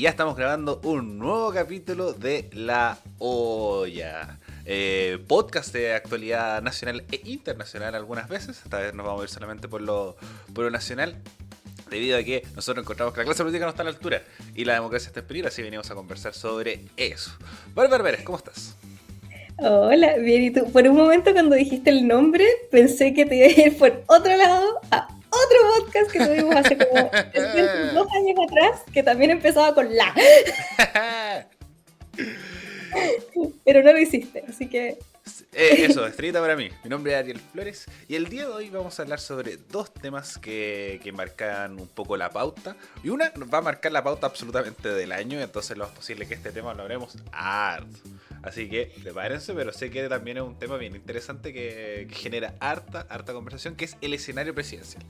ya estamos grabando un nuevo capítulo de La Olla. Podcast de actualidad nacional e internacional algunas veces. Esta vez nos vamos a ir solamente por lo nacional, debido a que nosotros encontramos que la clase política no está a la altura y la democracia está en peligro, así venimos a conversar sobre eso. Bárbara Pérez, ¿cómo estás? Hola, bien, ¿y tú? Por un momento cuando dijiste el nombre, pensé que te iba a ir por otro lado a otro podcast que tuvimos hace como 302 años atrás, que también empezaba con la, pero no lo hiciste, así que Eso, estrellita para mí. Mi nombre es Ariel Flores y el día de hoy vamos a hablar sobre dos temas que marcan un poco la pauta. Y una va a marcar la pauta absolutamente del año, entonces lo más posible que este tema lo haremos harto. Así que prepárense, pero sé que también es un tema bien interesante que genera harta conversación, que es el escenario presidencial.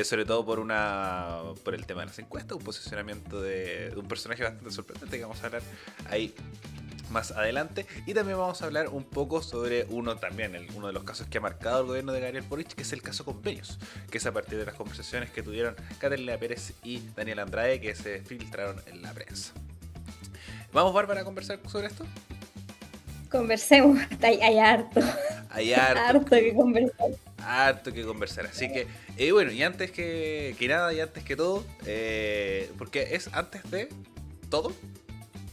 Sobre todo por el tema de las encuestas, un posicionamiento de un personaje bastante sorprendente que vamos a hablar ahí más adelante. Y también vamos a hablar un poco sobre uno de los casos que ha marcado el gobierno de Gabriel Boric, que es el caso Convenios, que es a partir de las conversaciones que tuvieron Catalina Pérez y Daniel Andrade, que se filtraron en la prensa. ¿Vamos, Bárbara, a conversar sobre esto? conversemos, hay harto, Hay harto, harto que conversar. harto que conversar. Así que, bueno, y antes que nada y antes que todo, porque es antes de todo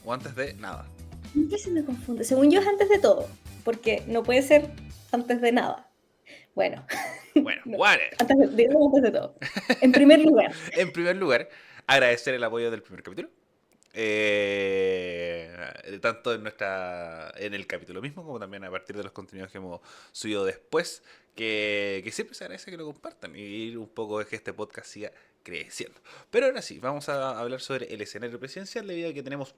o antes de nada. Siempre se me confunde, según yo es antes de todo, porque no puede ser antes de nada. Bueno, Bueno, no, Warner. digamos antes de todo. En primer lugar, En primer lugar, agradecer el apoyo del primer capítulo. Tanto en el capítulo mismo como también a partir de los contenidos que hemos subido después, que siempre se agradece que lo compartan y un poco es que este podcast siga creciendo. Pero ahora sí, vamos a hablar sobre el escenario presidencial debido a que tenemos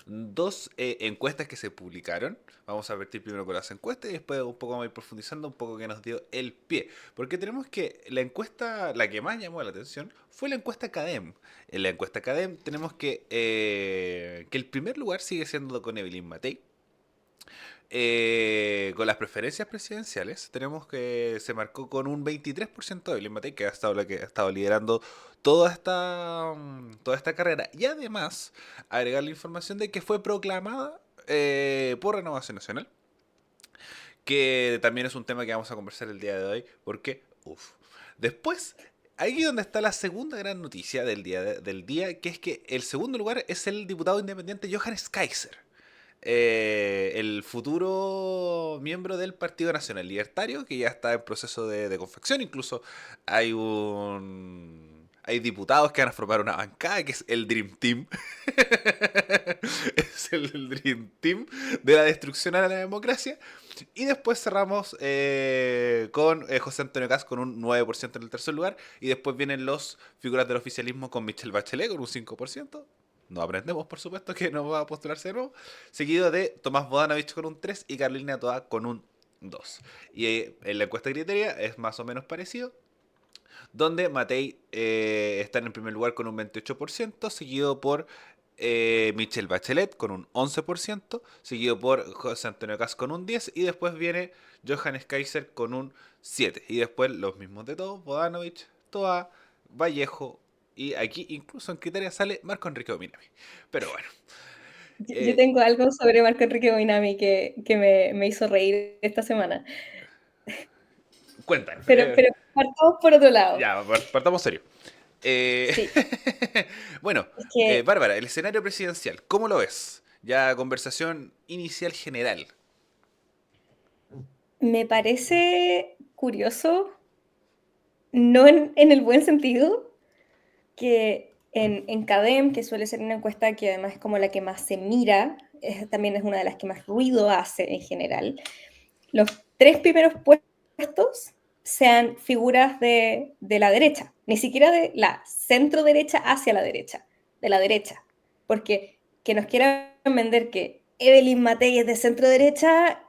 dos encuestas que se publicaron. Vamos a partir primero con las encuestas y después un poco vamos a ir profundizando un poco que nos dio el pie. Porque tenemos que la encuesta, la que más llamó la atención, fue la encuesta CADEM. En la encuesta CADEM tenemos que el primer lugar sigue siendo con Evelyn Matei. Con las preferencias presidenciales tenemos que se marcó con un 23% de Evelyn Matei, que ha estado la que ha estado liderando toda esta carrera. Y además, agregar la información de que fue proclamada por Renovación Nacional, que también es un tema que vamos a conversar el día de hoy, porque, uff. Después, ahí donde está la segunda gran noticia del día, que es que el segundo lugar es el diputado independiente Johannes Kaiser, el futuro miembro del Partido Nacional Libertario, que ya está en proceso de confección. Incluso hay diputados que van a formar una bancada, que es el Dream Team. Es el Dream Team de la destrucción a la democracia. Y después cerramos con José Antonio Caz con un 9% en el tercer lugar. Y después vienen los figuras del oficialismo con Michelle Bachelet con un 5%. No aprendemos, por supuesto, que no va a postularse de nuevo. Seguido de Tomás Bodanovich con un 3 y Carolina Toa con un 2. Y en la encuesta criteria es más o menos parecido, donde Matei está en el primer lugar con un 28%, seguido por Michelle Bachelet con un 11%, seguido por José Antonio Caz con un 10%, y después viene Johannes Kaiser con un 7%. Y después los mismos de todos, Bodanovich, Toa, Vallejo, y aquí incluso en criteria sale Marco Enrique Dominami. Pero bueno, yo eh, tengo algo sobre Marco Enrique Boinami que me hizo reír esta semana. cuéntanos. Pero partamos por otro lado. Ya, partamos serio. Eh, Sí, bueno, es que Bárbara, el escenario presidencial, ¿cómo lo ves? Ya conversación inicial general. me parece curioso, no en el buen sentido, que en CADEM, que suele ser una encuesta que además es como la que más se mira, también es una de las que más ruido hace en general, los tres primeros puestos sean figuras de la derecha, ni siquiera de la centro derecha hacia la derecha, de la derecha. Porque que nos quieran vender que Evelyn Matei es de centro derecha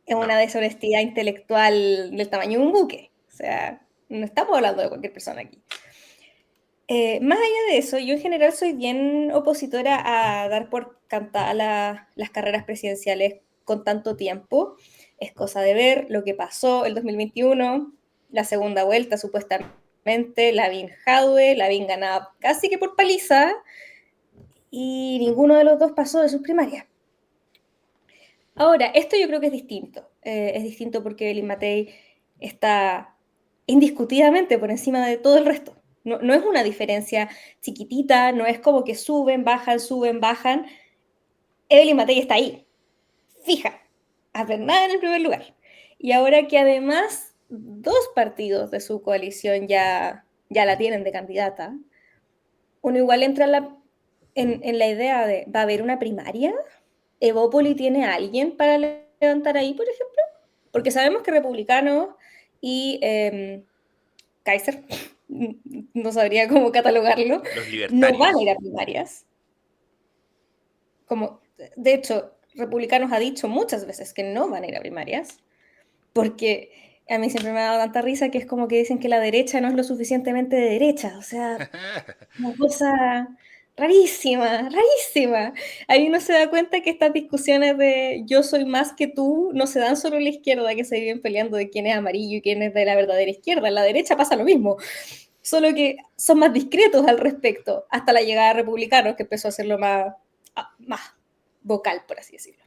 es No. una deshonestidad intelectual del tamaño de un buque. O sea, no estamos hablando de cualquier persona aquí. Más allá de eso, yo en general soy bien opositora a dar por cantada las carreras presidenciales con tanto tiempo. Es cosa de ver lo que pasó el 2021, la segunda vuelta supuestamente, Lavín Jadwe, Lavín ganaba casi que por paliza, y ninguno de los dos pasó de sus primarias. Ahora, esto yo creo que es distinto porque Belín Matei está indiscutidamente por encima de todo el resto. No, no es una diferencia chiquitita, no es como que suben, bajan. Evelyn Matei está ahí, fija, a Bernada en el primer lugar. Y ahora que además dos partidos de su coalición ya la tienen de candidata, uno igual entra en la idea de, ¿va a haber una primaria? ¿Evópoli tiene a alguien para levantar ahí, por ejemplo? Porque sabemos que republicanos y Kaiser, no sabría cómo catalogarlo, Los no van a libertarios. ir a primarias. Como, de hecho, republicanos ha dicho muchas veces que no van a ir a primarias, porque a mí siempre me ha dado tanta risa que es como que dicen que la derecha no es lo suficientemente de derecha, o sea, una cosa rarísima, rarísima. Ahí uno se da cuenta que estas discusiones de yo soy más que tú no se dan solo en la izquierda, que se viven peleando de quién es amarillo y quién es de la verdadera izquierda. En la derecha pasa lo mismo, solo que son más discretos al respecto, hasta la llegada de republicanos, que empezó a hacerlo más vocal, por así decirlo.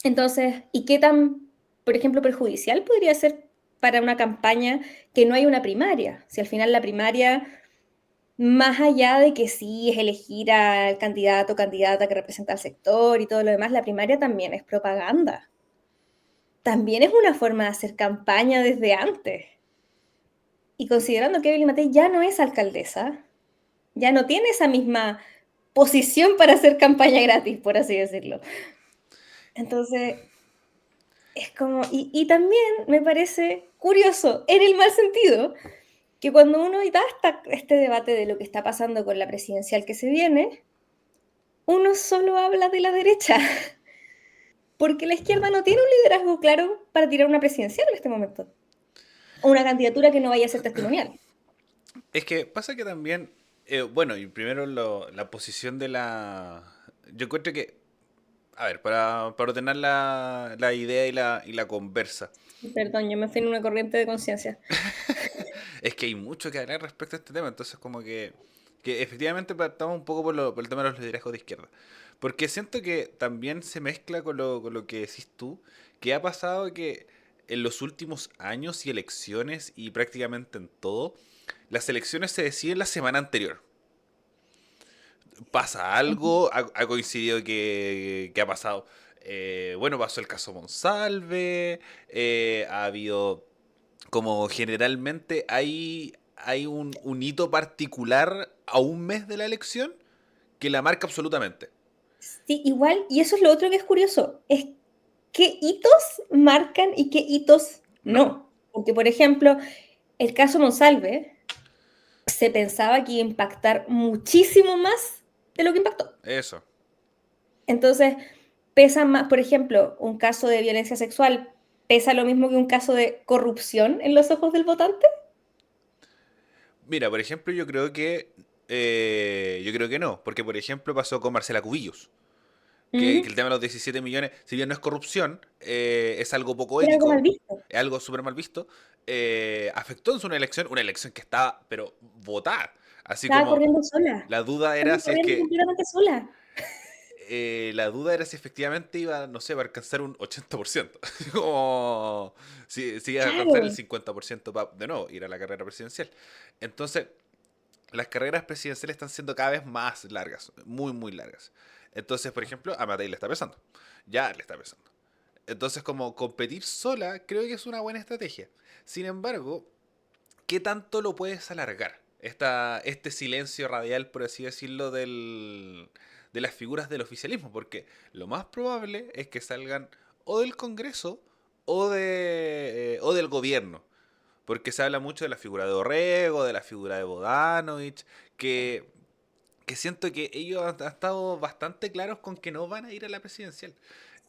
Entonces, ¿y qué tan, por ejemplo, perjudicial podría ser para una campaña que no hay una primaria? Si al final la primaria, más allá de que sí es elegir al candidato o candidata que representa al sector y todo lo demás, la primaria también es propaganda. También es una forma de hacer campaña desde antes. Y considerando que Evelyn Matei ya no es alcaldesa, ya no tiene esa misma posición para hacer campaña gratis, por así decirlo. Entonces, es como, y también me parece curioso, en el mal sentido, que cuando uno da este debate de lo que está pasando con la presidencial que se viene, uno solo habla de la derecha, porque la izquierda no tiene un liderazgo claro para tirar una presidencial en este momento, o una candidatura que no vaya a ser testimonial. Es que pasa que también, bueno, y primero la posición de la... Yo encuentro que, a ver, para ordenar la idea y la conversa, Perdón, yo me fui en una corriente de conciencia. es que hay mucho que hablar respecto a este tema, entonces como que efectivamente partamos un poco por el tema de los liderazgos de izquierda. Porque siento que también se mezcla con lo que decís tú, que ha pasado que en los últimos años y elecciones y prácticamente en todo, las elecciones se deciden la semana anterior. Pasa algo, ha coincidido que ha pasado. Bueno, pasó el caso Monsalve, ha habido como generalmente hay un hito particular a un mes de la elección que la marca absolutamente. Sí, igual, y eso es lo otro que es curioso, es qué hitos marcan y qué hitos No, no. Porque, por ejemplo, el caso Monsalve se pensaba que iba a impactar muchísimo más de lo que impactó. eso. Entonces, pesa más, por ejemplo, un caso de violencia sexual, ¿pesa lo mismo que un caso de corrupción en los ojos del votante? Mira, por ejemplo, yo creo que no, porque por ejemplo pasó con Marcela Cubillos, que Mm, el tema de los 17 millones, si bien no es corrupción, es algo poco era algo mal ético, visto. es algo súper mal visto, afectó en su una elección que estaba, pero votada. Así Estaba como corriendo sola, la duda era estaba si es corriendo que completamente sola. la duda era si efectivamente iba, no sé, a alcanzar un 80%. Como si iba a alcanzar el Claro, 50% para, de nuevo, ir a la carrera presidencial. Entonces, las carreras presidenciales están siendo cada vez más largas, muy, muy largas. Entonces, por ejemplo, a Matei le está pesando. Ya le está pesando. Entonces, como competir sola, creo que es una buena estrategia. Sin embargo, ¿qué tanto lo puedes alargar? Este silencio radial, por así decirlo, de las figuras del oficialismo. Porque lo más probable es que salgan o del Congreso o del gobierno. Porque se habla mucho de la figura de Orrego, de la figura de Bodanovich, que, que siento que ellos han estado bastante claros con que no van a ir a la presidencial.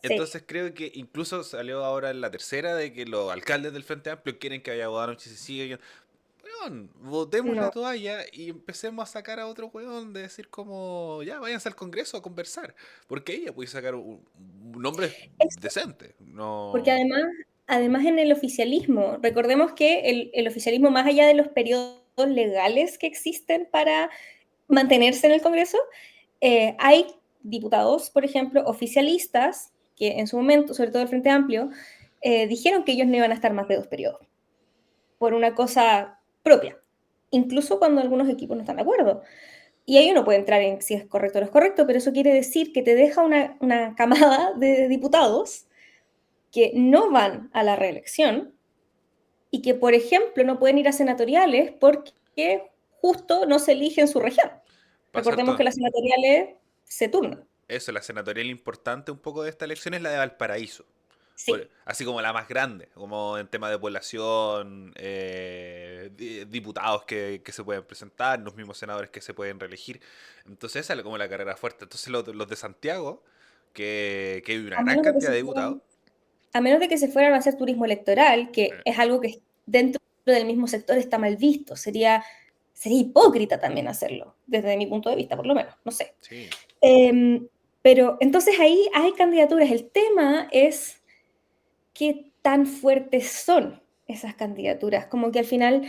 sí, Entonces creo que incluso salió ahora en la tercera de que los alcaldes del Frente Amplio quieren que vaya Bodanovich y se siga. Weón, botemos la no. toalla y empecemos a sacar a otro weón de decir como, ya, váyanse al Congreso a conversar. Porque ella puede sacar un nombre decente. Porque No. además en el oficialismo, recordemos que el oficialismo, más allá de los periodos legales que existen para mantenerse en el Congreso, Hay diputados, por ejemplo, oficialistas, que en su momento, sobre todo el Frente Amplio, dijeron que ellos no iban a estar más de 2 periodos, por una cosa propia, incluso cuando algunos equipos no están de acuerdo. Y ahí uno puede entrar en si es correcto o no es correcto, pero eso quiere decir que te deja una camada de diputados que no van a la reelección y que, por ejemplo, no pueden ir a senatoriales porque justo no se elige en su región. Pasa Recordemos que harto las senatoriales se turnan. eso, la senatorial importante un poco de esta elección es la de Valparaíso. Sí. Así como la más grande, como en tema de población, diputados que se pueden presentar, los mismos senadores que se pueden reelegir. Entonces esa es como la carrera fuerte. Entonces los de Santiago, que hay una A gran menos de que cantidad se de diputados, fueran, a menos de que se fueran a hacer turismo electoral, que eh, es algo que dentro del mismo sector está mal visto. Sería hipócrita también hacerlo, desde mi punto de vista, por lo menos, no sé. sí, Pero entonces ahí hay candidaturas. El tema es qué tan fuertes son esas candidaturas. Como que al final,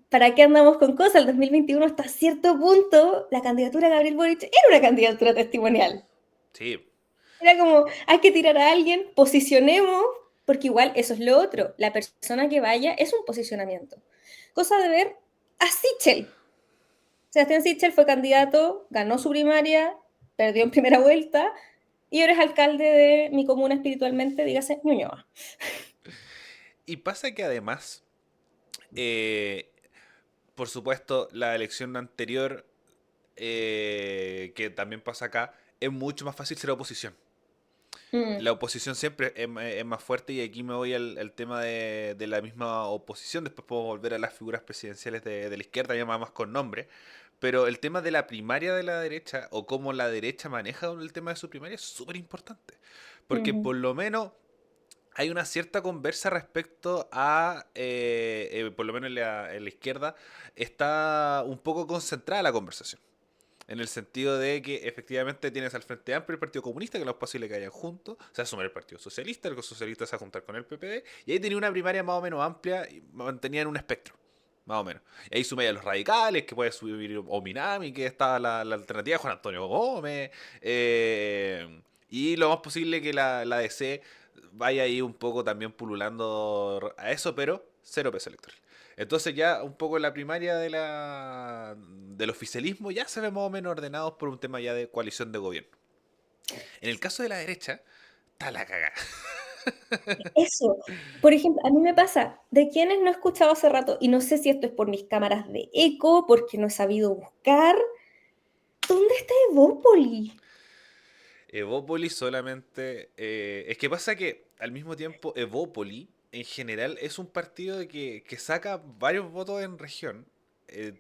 ¿para qué andamos con cosas? El 2021 hasta cierto punto, la candidatura de Gabriel Boric era una candidatura testimonial. sí, Era como, hay que tirar a alguien, posicionemos, porque igual eso es lo otro. La persona que vaya es un posicionamiento. Cosa de ver a Sichel. Sebastián Sichel fue candidato, ganó su primaria, perdió en primera vuelta y ahora es alcalde de mi comuna espiritualmente, dígase Ñuñoa. y pasa que además, eh, por supuesto, la elección anterior, que también pasa acá, es mucho más fácil ser oposición. Mm, La oposición siempre es más fuerte y aquí me voy al tema de la misma oposición. Después puedo volver a las figuras presidenciales de la izquierda, ya más con nombre. Pero el tema de la primaria de la derecha o cómo la derecha maneja el tema de su primaria es súper importante. Porque mm, por lo menos hay una cierta conversa respecto a, por lo menos en la izquierda, está un poco concentrada la conversación. En el sentido de que efectivamente tienes al Frente Amplio y el Partido Comunista, que lo es posible que hayan juntos. Se va a sumar el Partido Socialista, el Socialista se va a juntar con el PPD. Y ahí tenía una primaria más o menos amplia y mantenían un espectro. Más o menos. Y ahí sumé a los radicales, que puede subir Ominami, que está la alternativa, Juan Antonio Gómez. Y lo más posible que la DC vaya ahí un poco también pululando a eso, pero cero peso electoral. Entonces ya un poco en la primaria del oficialismo ya se ve más o menos ordenados por un tema ya de coalición de gobierno. En el caso de la derecha, está la cagada. Eso. Por ejemplo, a mí me pasa, de quienes no he escuchado hace rato, y no sé si esto es por mis cámaras de eco, porque no he sabido buscar, ¿dónde está Evópoli? Evópoli solamente... es que pasa que al mismo tiempo Evópoli en general es un partido que saca varios votos en región.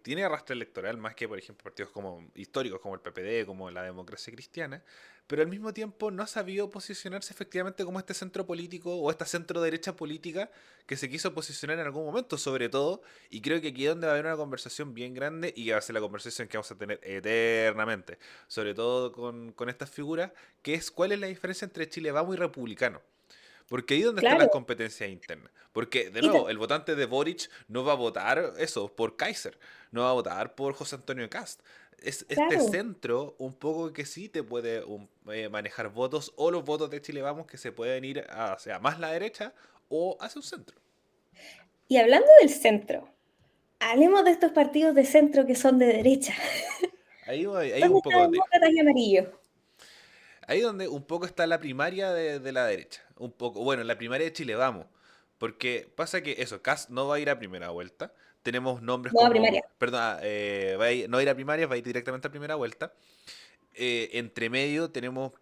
Tiene arrastre electoral más que, por ejemplo, partidos como históricos como el PPD, como la democracia cristiana, pero al mismo tiempo no ha sabido posicionarse efectivamente como este centro político o esta centro derecha política que se quiso posicionar en algún momento, sobre todo, y creo que aquí es donde va a haber una conversación bien grande y que va a ser la conversación que vamos a tener eternamente, sobre todo con estas figuras, que es cuál es la diferencia entre Chile Vamos y Republicano. Porque ahí es donde están las Claro, competencias internas. Porque, de y nuevo, el votante de Boric no va a votar eso por Kaiser, no va a votar por José Antonio Cast. Es este claro. centro un poco que sí te puede manejar votos o los votos de Chile Vamos que se pueden ir hacia más la derecha o hacia un centro. Y hablando del centro, hablemos de estos partidos de centro que son de derecha. Ahí ¿Dónde un está poco donde iba. Demócratas y Amarillo? Ahí donde un poco está la primaria de la derecha. Un poco, bueno, la primaria de Chile Vamos. Porque pasa que eso, Cast no va a ir a primera vuelta. Tenemos nombres No, primaria. como, perdón, no va a ir a primarias, va a ir directamente a primera vuelta. Entre medio tenemos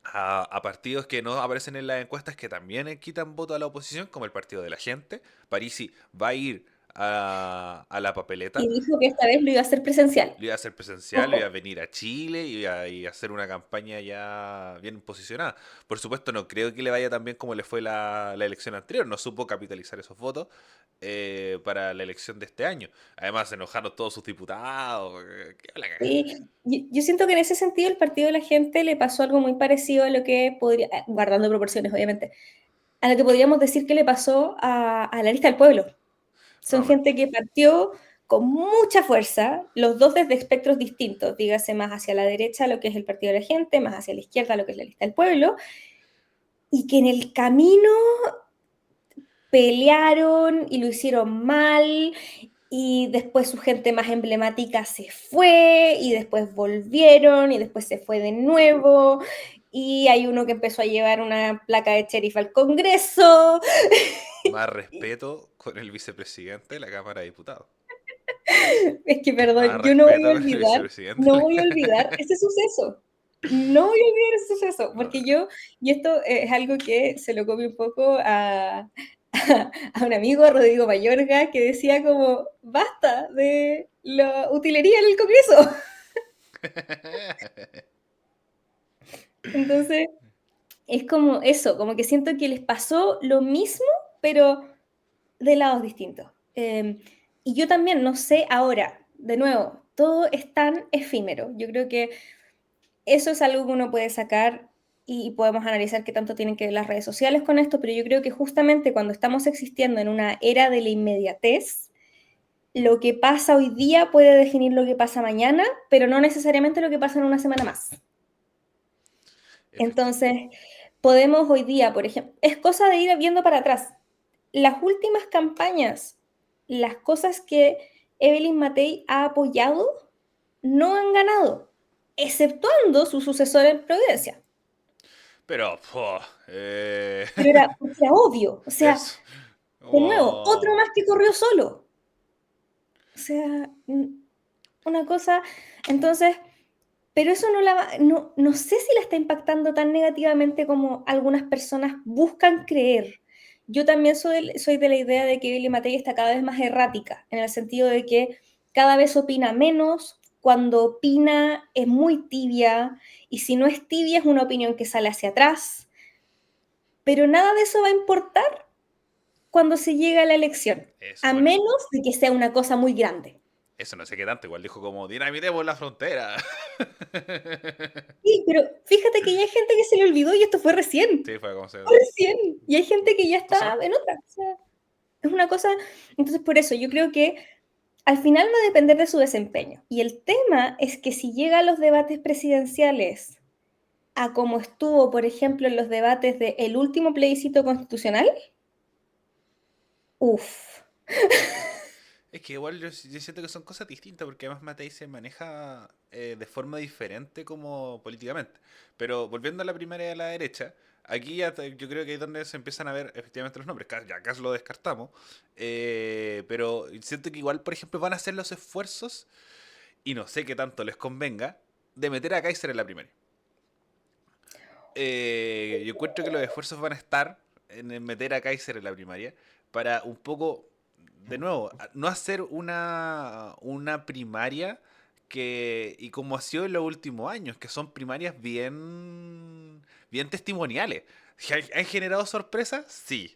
a partidos que no aparecen en las encuestas que también quitan voto a la oposición, como el Partido de la Gente. Parisi va a ir a la Y papeleta. dijo que esta vez lo iba a hacer presencial. Lo iba a hacer presencial, lo iba a Ojo. venir a Chile y a hacer una campaña ya bien posicionada. Por supuesto, no creo que le vaya tan bien como le fue la elección anterior. No supo capitalizar esos votos para la elección de este año. Además, se enojaron todos sus diputados. ¿Qué habla acá? Sí, yo siento que en ese sentido el Partido de la Gente le pasó algo muy parecido a lo que podría, guardando proporciones obviamente, a lo que podríamos decir que le pasó a la lista del pueblo. Más Son o menos. gente que partió con mucha fuerza, los dos desde espectros distintos, dígase más hacia la derecha lo que es el Partido de la Gente, más hacia la izquierda lo que es la Lista del Pueblo, y que en el camino pelearon y lo hicieron mal, y después su gente más emblemática se fue, y después volvieron, y después se fue de nuevo, y hay uno que empezó a llevar una placa de sheriff al Congreso. Más respeto con el vicepresidente de la Cámara de Diputados. Es que, Más perdón, yo respeto con el vicepresidente no de voy a la Cámara. olvidar ese suceso. No voy a olvidar ese suceso, No, porque yo, y esto es algo que se lo comí un poco a un amigo, a Rodrigo Mayorga, que decía como, basta de la utilería en el Congreso. Entonces, es como eso, como que siento que les pasó lo mismo, pero de lados distintos. Y yo también no sé ahora, de nuevo, todo es tan efímero. Yo creo que eso es algo que uno puede sacar y podemos analizar qué tanto tienen que ver las redes sociales con esto, pero yo creo que justamente cuando estamos existiendo en una era de la inmediatez, lo que pasa hoy día puede definir lo que pasa mañana, pero no necesariamente lo que pasa en una semana más. efectivo. Entonces, podemos hoy día, por ejemplo, es cosa de ir viendo para atrás. Las últimas campañas, las cosas que Evelyn Matei ha apoyado, no han ganado, exceptuando su sucesor en Providencia. Pero, Pero era obvio, o sea, eso. de nuevo, otro Oh, más que corrió solo. O sea, una cosa, entonces, pero eso no sé si la está impactando tan negativamente como algunas personas buscan creer. Yo también soy de la idea de que Billy Matei está cada vez más errática, en el sentido de que cada vez opina menos, cuando opina es muy tibia, y si no es tibia es una opinión que sale hacia atrás, pero nada de eso va a importar cuando se llega a la elección, eso, a bueno. menos de que sea una cosa muy grande. Eso no sé qué tanto. Igual dijo como, dinamitemos la frontera. Sí, pero fíjate que ya hay gente que se le olvidó y esto Sí, fue como se... fue recién, y hay gente que ya Entonces, está en otra. O sea, es una cosa, entonces por eso yo creo que al final va a depender de su desempeño. Y el tema es que si llega a los debates presidenciales a como estuvo, por ejemplo, en los debates del último plebiscito constitucional, uff. es que igual yo siento que son cosas distintas porque además Matei se maneja de forma diferente como políticamente. Pero volviendo a la primaria de la derecha, aquí ya yo creo que es donde se empiezan a ver efectivamente los nombres. Ya acá lo descartamos. Pero siento que igual, por ejemplo, van a hacer los esfuerzos, y no sé qué tanto les convenga, de meter a Kaiser en la primaria. Yo encuentro que los esfuerzos van a estar en meter a Kaiser en la primaria para un poco, de nuevo, no hacer una primaria y como ha sido en los últimos años, que son primarias bien testimoniales. ¿Han generado sorpresas? Sí.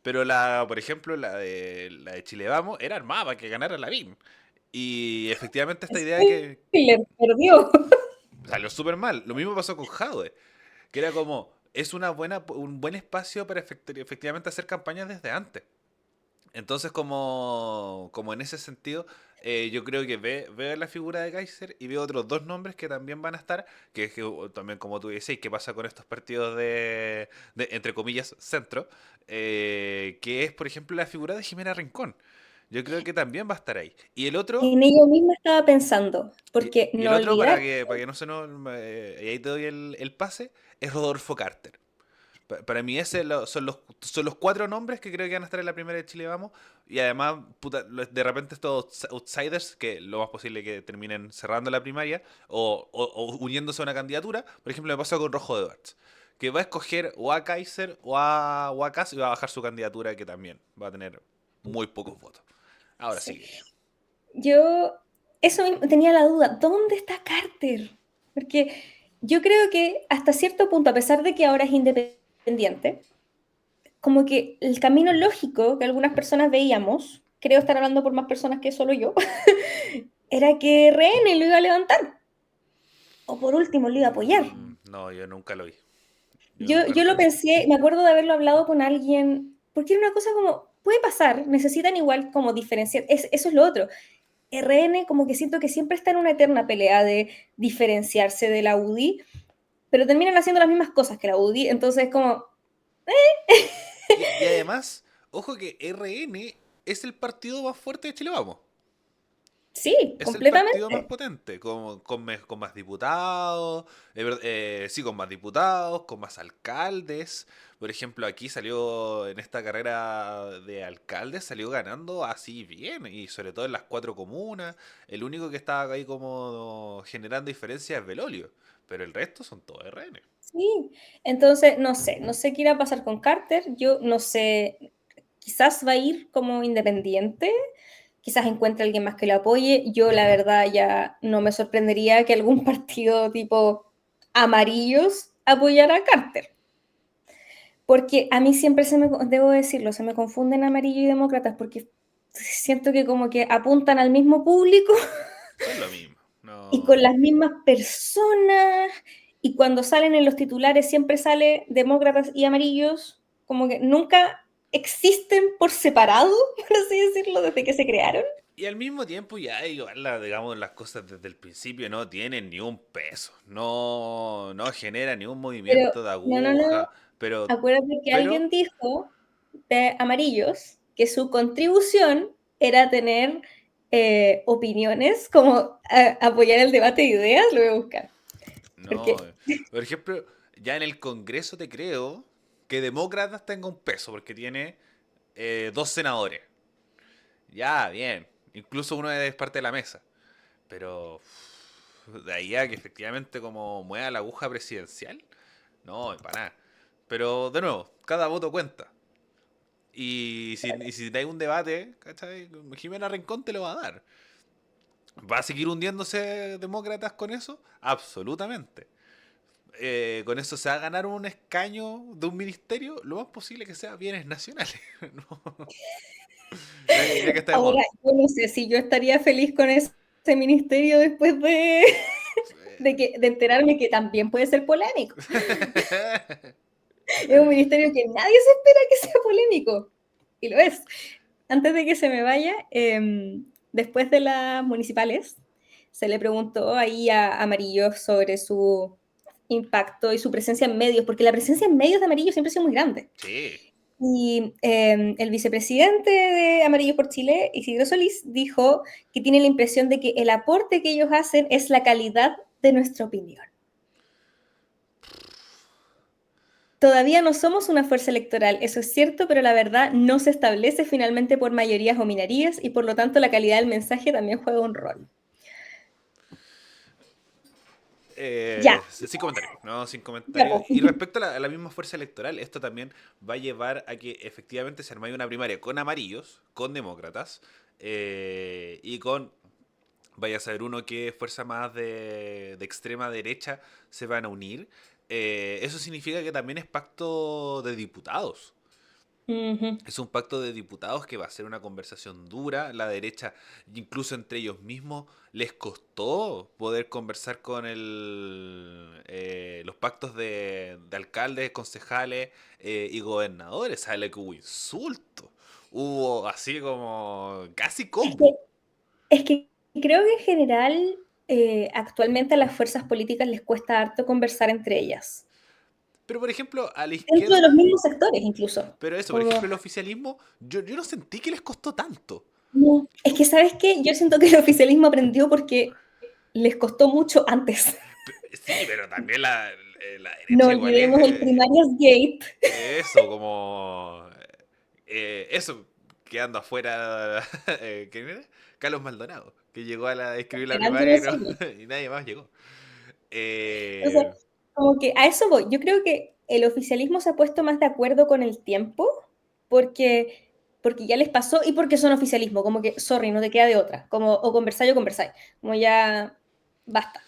Pero por ejemplo, la de Chile Vamos era armada para que ganara Lavín. Y efectivamente esta idea de que Le perdió. salió súper mal. Lo mismo pasó con Jadwe, que era como, es un buen espacio para efectivamente hacer campañas desde antes. Entonces, como en ese sentido, yo creo que veo la figura de Kaiser y veo otros dos nombres que también van a estar, que es que también, como tú decís, ¿qué pasa con estos partidos entre comillas, centro? Que es, por ejemplo, la figura de Jimena Rincón. Yo creo que también va a estar ahí. Y el otro, En ello mismo estaba pensando, y, porque y el no otro olvidar, para que no se nos... y ahí te doy el pase, es Rodolfo Carter. Para mí son los cuatro nombres que creo que van a estar en la primera de Chile Vamos. Y además, puta, de repente estos outsiders, que lo más posible que terminen cerrando la primaria o uniéndose a una candidatura. Por ejemplo, me pasó con Rojo de Barts, que va a escoger o a Kaiser o a Kass y va a bajar su candidatura, que también va a tener muy pocos votos. Ahora sí. sí. Yo, eso mismo, tenía la duda, ¿dónde está Carter? Porque yo creo que hasta cierto punto, a pesar de que ahora es independiente, como que el camino lógico que algunas personas veíamos, creo estar hablando por más personas que solo yo, era que RN lo iba a levantar, o por último lo iba a apoyar. No, yo nunca lo vi. Yo Yo, nunca, yo nunca lo lo vi. pensé, me acuerdo de haberlo hablado con alguien, porque era una cosa como, puede pasar, necesitan igual como diferenciar, eso es lo otro. RN como que siento que siempre está en una eterna pelea de diferenciarse de la UDI, pero terminan haciendo las mismas cosas que la UDI, entonces como, Y además, ojo que RN es el partido más fuerte de Chile Vamos. sí, Es el partido más completamente. potente, con más diputados, sí, con más diputados, con más alcaldes. Por ejemplo, aquí salió en esta carrera de alcaldes, salió ganando así bien, y sobre todo en las 4 comunas. El único que estaba ahí como generando diferencias es Belolio, pero el resto son todos RN. Sí, entonces no sé qué irá a pasar con Carter, yo no sé, quizás va a ir como independiente, quizás encuentre a alguien más que lo apoye, yo la verdad ya no me sorprendería que algún partido tipo amarillos apoyara a Carter, porque a mí siempre debo decirlo, se me confunden amarillo y demócratas, porque siento que como que apuntan al mismo público Son lo mismo. y con No. las mismas personas, y cuando salen en los titulares siempre sale demócratas y amarillos, como que nunca existen por separado, por así decirlo, desde que se crearon. Y al mismo tiempo ya igual digamos las cosas desde el principio no tienen ni un peso, no genera ni un Pero movimiento de no, aguja, acuérdate que pero alguien dijo de amarillos que su contribución era tener opiniones, como apoyar el debate de ideas, lo voy a buscar. no, Porque, por ejemplo, ya en el Congreso te creo que demócratas tenga un peso porque tiene 2 senadores. Ya, bien, incluso uno es parte de la mesa, pero de ahí a que efectivamente como mueva la aguja presidencial, no, para nada. Pero de nuevo, cada voto cuenta. Y si hay un debate, ¿cachai? Jimena Rincón te lo va a dar. ¿Va a seguir hundiéndose demócratas con eso? Absolutamente. Con eso se va a ganar un escaño de un ministerio, lo más posible que sea bienes nacionales. ¿No? Ya que está de moda. ahora, yo no sé si yo estaría feliz con ese ministerio después de enterarme que también puede ser polémico. Es un ministerio que nadie se espera que sea polémico. Y lo es. Antes de que se me vaya, después de las municipales, se le preguntó ahí a Amarillo sobre su impacto y su presencia en medios, porque la presencia en medios de Amarillo siempre ha sido muy grande. Sí. Y el vicepresidente de Amarillo por Chile, Isidro Solís, dijo que tiene la impresión de que el aporte que ellos hacen es la calidad de nuestra opinión. Todavía no somos una fuerza electoral, eso es cierto, pero la verdad no se establece finalmente por mayorías o minorías y por lo tanto la calidad del mensaje también juega un rol. Ya, Sin comentario, no, sin ya, comentario. po. Y respecto a la misma fuerza electoral, esto también va a llevar a que efectivamente se arme una primaria con amarillos, con demócratas, y con, vaya a saber uno que fuerza más de extrema derecha se van a unir. Eso significa que también es pacto de diputados. Ujú. Es un pacto de diputados que va a ser una conversación dura. La derecha, incluso entre ellos mismos, les costó poder conversar con los pactos de alcaldes, concejales y gobernadores. ¿Sale que hubo insultos? Hubo así como casi Es que, combo. es que creo que en general actualmente a las fuerzas políticas les cuesta harto conversar entre ellas, Pero por ejemplo, a la dentro de los izquierda, mismos sectores incluso. pero eso, por Como, ejemplo, el oficialismo, yo no sentí que les costó tanto. no. Es que, ¿sabes qué? Yo siento que el oficialismo aprendió porque les costó mucho antes. Sí, pero también la No derecha igual es olvidemos el Primarias Gate. eso, como eso, quedando afuera, ¿quién era? Carlos Maldonado, que llegó a escribir la Esperando primaria no y, no, sé. y nadie más llegó. Entonces, Eh, como que a eso voy. Yo creo que el oficialismo se ha puesto más de acuerdo con el tiempo porque ya les pasó y porque son oficialismo. Como que, sorry, no te queda de otra. Como, o conversáis o conversáis. Como ya basta.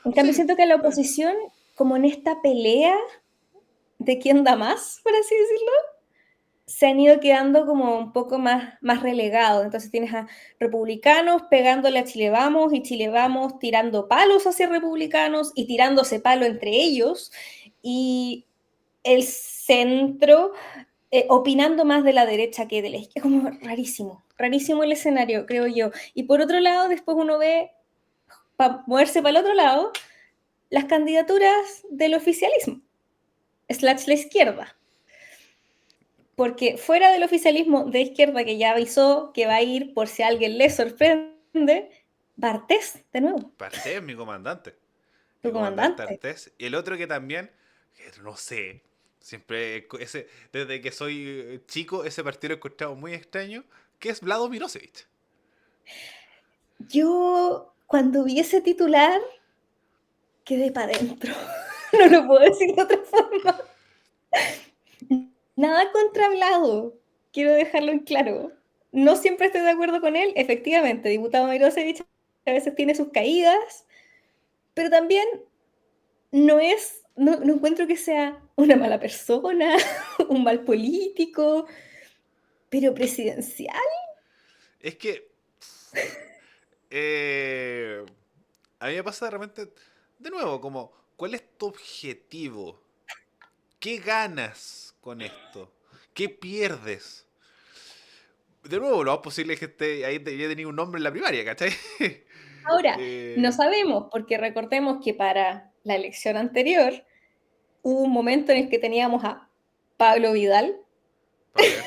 En cambio, sí, siento que la oposición, como en esta pelea de quién da más, por así decirlo, se han ido quedando como un poco más relegados. Entonces tienes a republicanos pegándole a Chile Vamos y Chile Vamos tirando palos hacia republicanos y tirándose palo entre ellos. Y el centro opinando más de la derecha que de la izquierda. Como rarísimo el escenario, creo yo. Y por otro lado, después uno ve, para moverse para el otro lado, las candidaturas del oficialismo, slash la izquierda. Porque fuera del oficialismo de izquierda, que ya avisó que va a ir por si a alguien le sorprende, Bartés, de nuevo, Artés, mi comandante. Mi tu comandante comandante. Artés. Y el otro que también, que no sé, siempre, desde que soy chico, ese partido lo he encontrado muy extraño, que es Vlado Mirosevic. Yo, cuando vi ese titular, quedé para adentro. No lo puedo decir de otra forma. Nada contra Vlado, quiero dejarlo en claro. No siempre estoy de acuerdo con él, efectivamente, diputado Mirosevic a veces tiene sus caídas, pero también no encuentro que sea una mala persona, un mal político, pero presidencial. Es que eh, a mí me pasa de repente, de nuevo, como, ¿cuál es tu objetivo? ¿Qué ganas con esto? ¿Qué pierdes? De nuevo, lo más posible es que ahí ya tenía un nombre en la primaria, ¿cachai? Ahora, no Eh, sabemos, porque recordemos que para la elección anterior hubo un momento en el que teníamos a Pablo Vidal Pablo Vidal.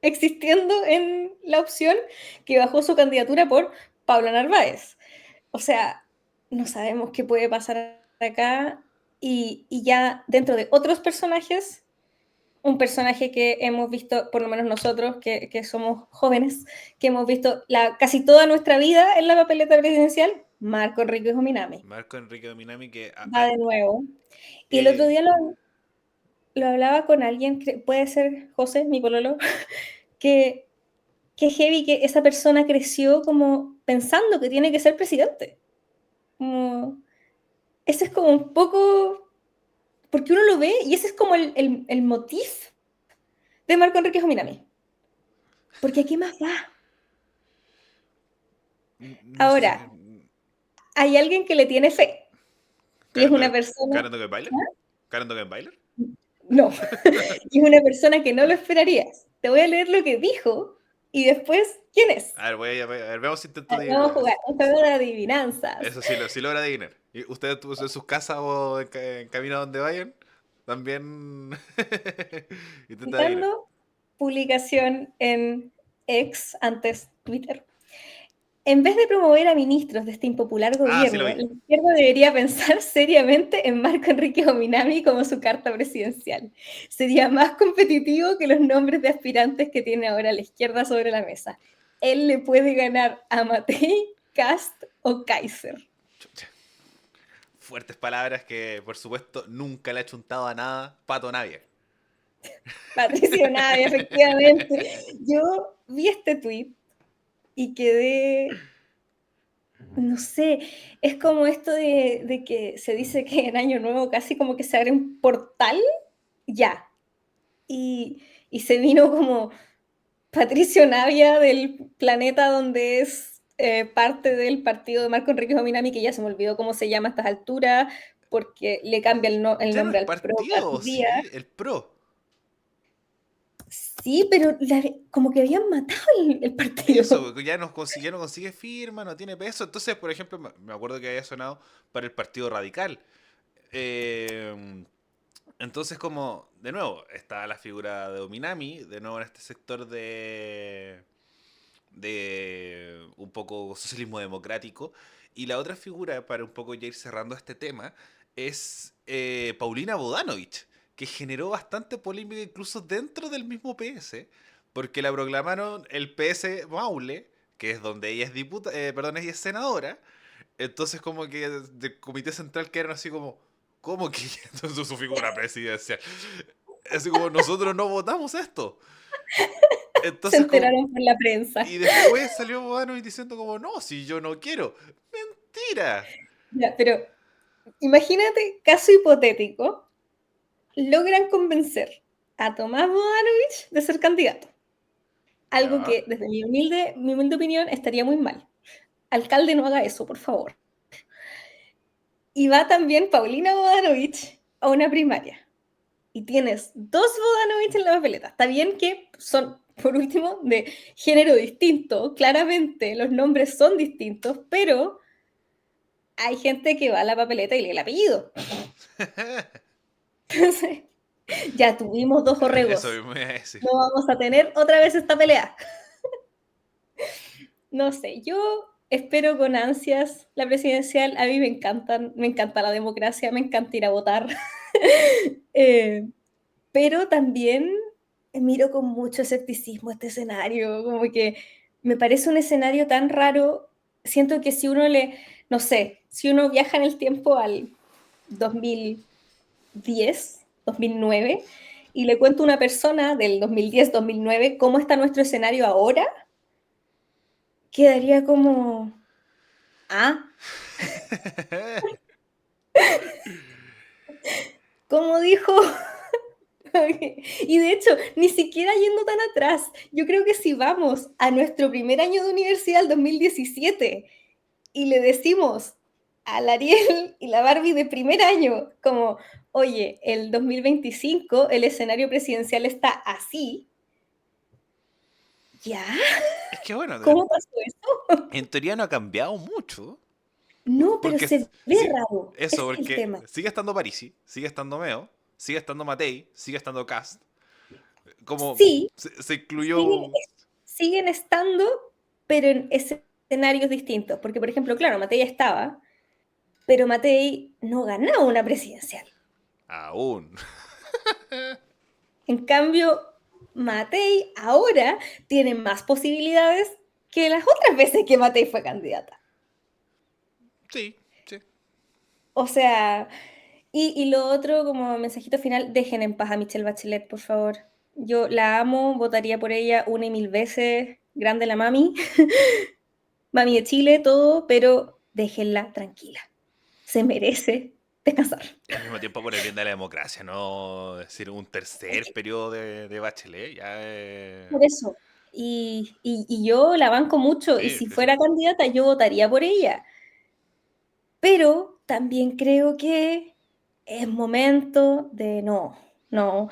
existiendo en la opción que bajó su candidatura por Pablo Narváez. O sea, no sabemos qué puede pasar acá y ya dentro de otros personajes, un personaje que hemos visto, por lo menos nosotros, que somos jóvenes, que hemos visto casi toda nuestra vida en la papeleta presidencial, Marco Enrique Jominami. Marco Enrique Dominami, que Va de nuevo. Y el otro eh, día lo hablaba con alguien, puede ser José, mi pololo, que heavy que esa persona creció como pensando que tiene que ser presidente. Como, ese es como un poco, porque uno lo ve y ese es como el motif de Marco Enrique Jominami. Porque ¿qué más va? no sé. Ahora, hay alguien que le tiene fe y es ¿Karen una Dog- persona, Karen Bailer? ¿ah? ¿Karen Bailer? No, y es una persona que no lo esperarías. Te voy a leer lo que dijo y después, ¿quién es? A ver, a ver, veamos si intento Vamos a adivinar. jugar un juego de adivinanzas. Eso sí logra adivinar. ¿Y ustedes en sus casas o en camino a donde vayan? También intenta adivinar. Citando publicación en ex, antes Twitter. En vez de promover a ministros de este impopular Ah, sí lo gobierno, la vi. izquierda debería pensar seriamente en Marco Enrique Jominami como su carta presidencial. Sería más competitivo que los nombres de aspirantes que tiene ahora la izquierda sobre la mesa. Él le puede ganar a Matei, Cast o Kaiser. Chucha. Fuertes palabras que, por supuesto, nunca le ha chuntado a nada Pato Navia. Patricio Navia, efectivamente. Yo vi este tweet y quedé, no sé, es como esto de que se dice que en Año Nuevo casi como que se abre un portal, ya. Y se vino como Patricio Navia del planeta donde es parte del partido de Marco Enrique Jominami, que ya se me olvidó cómo se llama a estas alturas, porque le cambia el Ya no es nombre al PRO cada partido, día. sí, el PRO. Sí, pero como que habían matado el Eso, partido. ya ya no consigue firma, no tiene peso. Entonces, por ejemplo, me acuerdo que había sonado para el Partido Radical. Eh, entonces, como, de nuevo, está la figura de Ominami, de nuevo en este sector de un poco socialismo democrático. Y la otra figura, para un poco ya ir cerrando este tema, es Paulina Bodanovich, que generó bastante polémica incluso dentro del mismo PS, porque la proclamaron el PS Maule, que es donde ella es perdón, ella es senadora. Entonces como que del comité central quedaron así como, ¿cómo que ella es su figura presidencial? Así como nosotros no votamos esto. Se Entonces como, enteraron por la prensa. y después salió Bogdanovich diciendo como, no, si yo no quiero. Mentira. Ya, pero imagínate, caso hipotético, logran convencer a Tomás Bodanovich de ser candidato. Algo Ya. que, desde mi humilde opinión, estaría muy mal. Alcalde, no haga eso, por favor. Y va también Paulina Bodanovich a una primaria. y tienes dos Bodanovich en la papeleta. Está bien que son, por último, de género distinto, claramente los nombres son distintos, pero hay gente que va a la papeleta y lee el apellido. Entonces, ya tuvimos dos Eso orregos. mismo iba a decir. No vamos a tener otra vez esta pelea. No sé, yo espero con ansias la presidencial. A mí me encanta la democracia, me encanta ir a votar. eh, pero también miro con mucho escepticismo este escenario, como que me parece un escenario tan raro. Siento que si uno le, no sé, si uno viaja en el tiempo al 2010, 2009, y le cuento a una persona del 2010, 2009, cómo está nuestro escenario ahora, quedaría como, ah, ¿cómo dijo? Y de hecho, ni siquiera yendo tan atrás, yo creo que si vamos a nuestro primer año de universidad, el 2017, y le decimos a la Ariel y la Barbie de primer año, como, oye, el 2025 el escenario presidencial está así, ¿ya? Es que bueno, ¿Cómo pasó eso? en teoría no ha cambiado mucho. No, pero Porque se ve sí, raro, eso, ese es el porque tema. sigue estando Parisi, sigue estando Meo, sigue estando Matei, sigue estando Cast. Como Sí, se siguen, incluyó. siguen estando, pero en escenarios distintos, porque por ejemplo, claro, Matei estaba, pero Matei no ganaba una presidencial. Aún. En cambio, Matei ahora tiene más posibilidades que las otras veces que Matei fue candidata. Sí, sí. O sea, y lo otro, como mensajito final, dejen en paz a Michelle Bachelet, por favor. Yo la amo, votaría por ella una y mil veces. Grande la mami, mami de Chile, todo, pero déjenla tranquila. Se merece descansar. Y al mismo tiempo por el bien de la democracia, no decir un Es tercer que periodo de Bachelet, ya por eso. Y yo la banco mucho, y sí, si sí, sí. fuera candidata, yo votaría por ella. Pero también creo que es momento de no, no.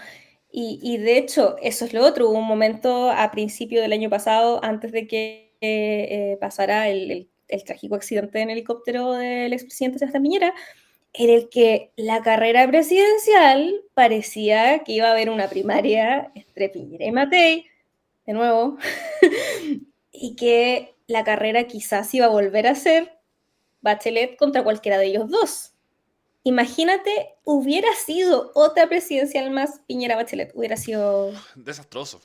Y de hecho, eso es lo otro. Hubo un momento a principio del año pasado, antes de que pasara el trágico accidente en helicóptero del expresidente Sebastián Piñera, en el que la carrera presidencial parecía que iba a haber una primaria entre Piñera y Matei, de nuevo, y que la carrera quizás iba a volver a ser Bachelet contra cualquiera de ellos dos. Imagínate, hubiera sido otra presidencial más Piñera Bachelet, hubiera sido Desastroso,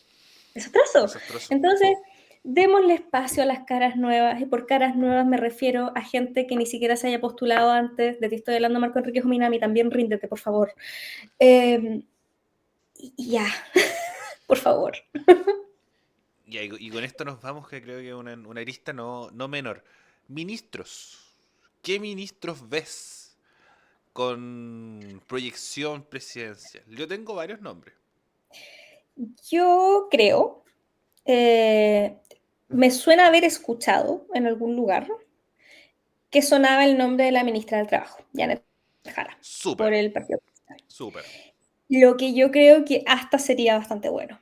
desastroso. desastroso. Entonces, démosle espacio a las caras nuevas, y por caras nuevas me refiero a gente que ni siquiera se haya postulado antes. De ti estoy hablando, Marco Enrique Jominami, también ríndete, por favor. Y ya, por favor. Y con esto nos vamos, que creo que es una lista no menor. Ministros. ¿Qué ministros ves con proyección presidencial? Yo tengo varios nombres. Yo creo, eh, me suena haber escuchado en algún lugar que sonaba el nombre de la ministra del Trabajo, Janet Jara, Súper, por el Partido Comunista. súper. Lo que yo creo que hasta sería bastante bueno.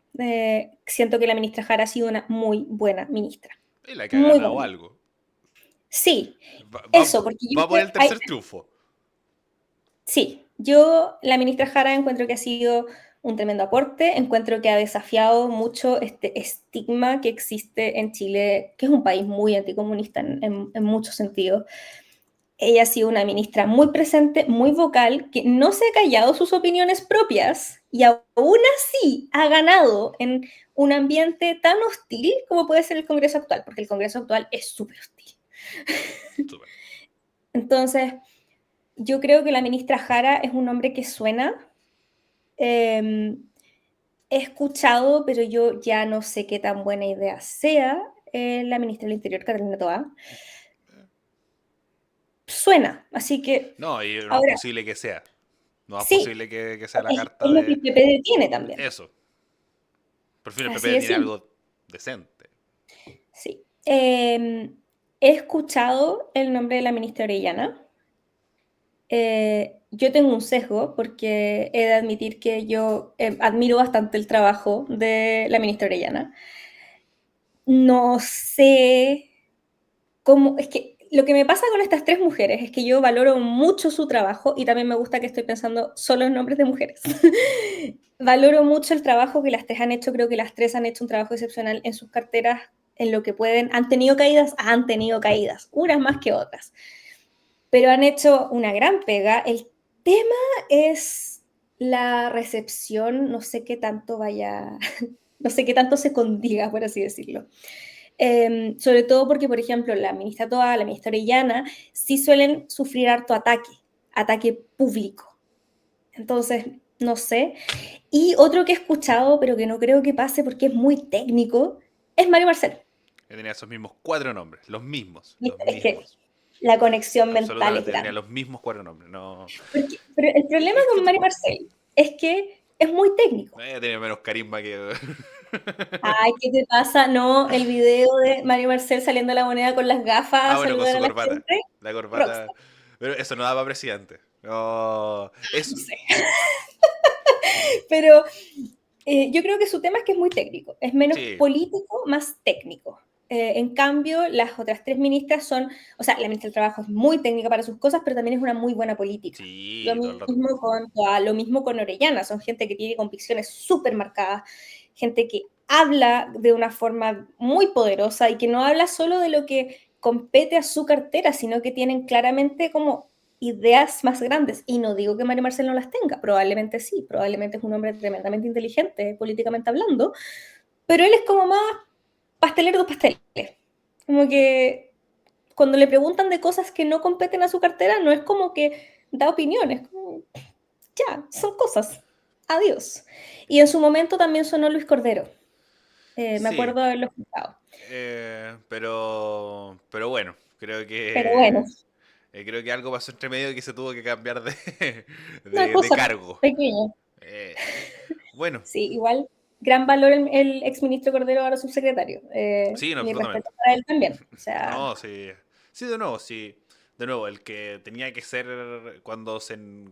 Siento que la ministra Jara ha sido una muy buena ministra. Y la que ha Muy buena ganado ministra. algo. Sí, Va, va, eso, porque yo va por el tercer triunfo. sí, yo la ministra Jara encuentro que ha sido un tremendo aporte, encuentro que ha desafiado mucho este estigma que existe en Chile, que es un país muy anticomunista en muchos sentidos. Ella ha sido una ministra muy presente, muy vocal, que no se ha callado sus opiniones propias y aún así ha ganado en un ambiente tan hostil como puede ser el Congreso actual, porque el Congreso actual es súper hostil. Súper. Entonces, yo creo que la ministra Jara es un nombre que suena. Eh, He escuchado, pero yo ya no sé qué tan buena idea sea, la ministra del Interior, Catalina Toa. Suena, así que No, y no es ahora posible que sea. No es sí, posible que sea la es carta lo que el de PPD tiene también. eso. Por fin el Así PP de tiene simple, algo decente. sí. He escuchado el nombre de la ministra Orellana. Yo tengo un sesgo porque he de admitir que yo admiro bastante el trabajo de la ministra Orellana. No sé cómo, es que lo que me pasa con estas tres mujeres es que yo valoro mucho su trabajo y también me gusta que estoy pensando solo en nombres de mujeres. Valoro mucho el trabajo que las tres han hecho, creo que las tres han hecho un trabajo excepcional en sus carteras, en lo que pueden. Han tenido caídas, unas más que otras, pero han hecho una gran pega. El tema es la recepción, no sé qué tanto vaya, no sé qué tanto se condiga, por así decirlo. Sobre todo porque, por ejemplo, la ministra Toa, la ministra Orellana, sí suelen sufrir harto ataque público. Entonces, no sé. Y otro que he escuchado, pero que no creo que pase porque es muy técnico, es Mario Marcel. Que tenía esos mismos cuatro nombres, los mismos, los ¿Viste? Es que mismos. la conexión mental es Absolutamente, tenía grande. los mismos cuatro nombres. No. Pero el problema Es que con Mario Marcel es que es muy técnico. tenía menos carisma que. Ay, ¿qué te pasa? No, el video de Mario Marcel saliendo a la moneda con las gafas Ah, a bueno, con saludar su a la corbata. gente, La corbata. rockstar, Pero eso no daba presidente. No. no Eso. sé. Pero yo creo que su tema es que es muy técnico, es menos Sí, político, más técnico. En cambio, las otras tres ministras son, o sea, la ministra del Trabajo es muy técnica para sus cosas, pero también es una muy buena política. sí, todo el rato. Lo mismo con Orellana, son gente que tiene convicciones súper marcadas, gente que habla de una forma muy poderosa y que no habla solo de lo que compete a su cartera, sino que tienen claramente como ideas más grandes. Y no digo que Mario Marcel no las tenga, probablemente sí, probablemente es un hombre tremendamente inteligente, políticamente hablando, pero él es como más pastelero de pasteles. Como que cuando le preguntan de cosas que no competen a su cartera, no es como que da opiniones, como, ya, son cosas. Adiós. Y en su momento también sonó Luis Cordero. Me Sí, acuerdo de haberlo escuchado. pero bueno, creo Pero bueno, que algo pasó entre medio que se tuvo que cambiar de, una de cosa cargo. pequeña. Eh, bueno, Sí, igual, gran valor el exministro Cordero, ahora subsecretario. sí, no, Mi respeto absolutamente. para él también. O sea, No, sí. Sí, de nuevo, sí. De nuevo, el que tenía que ser cuando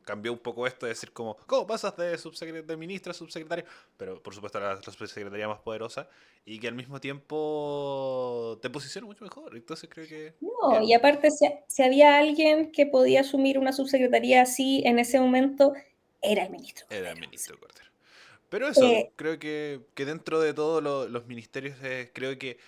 cambió un poco esto, de decir como, ¿cómo pasas de, de ministro a subsecretario? Pero por supuesto la subsecretaría más poderosa y que al mismo tiempo te posiciona mucho mejor. Entonces creo que no, bien, y aparte, si había alguien que podía asumir una subsecretaría así en ese momento, era el ministro era el Cordero. ministro Cordero. Pero eso, Eh, creo que dentro de todos los ministerios, creo que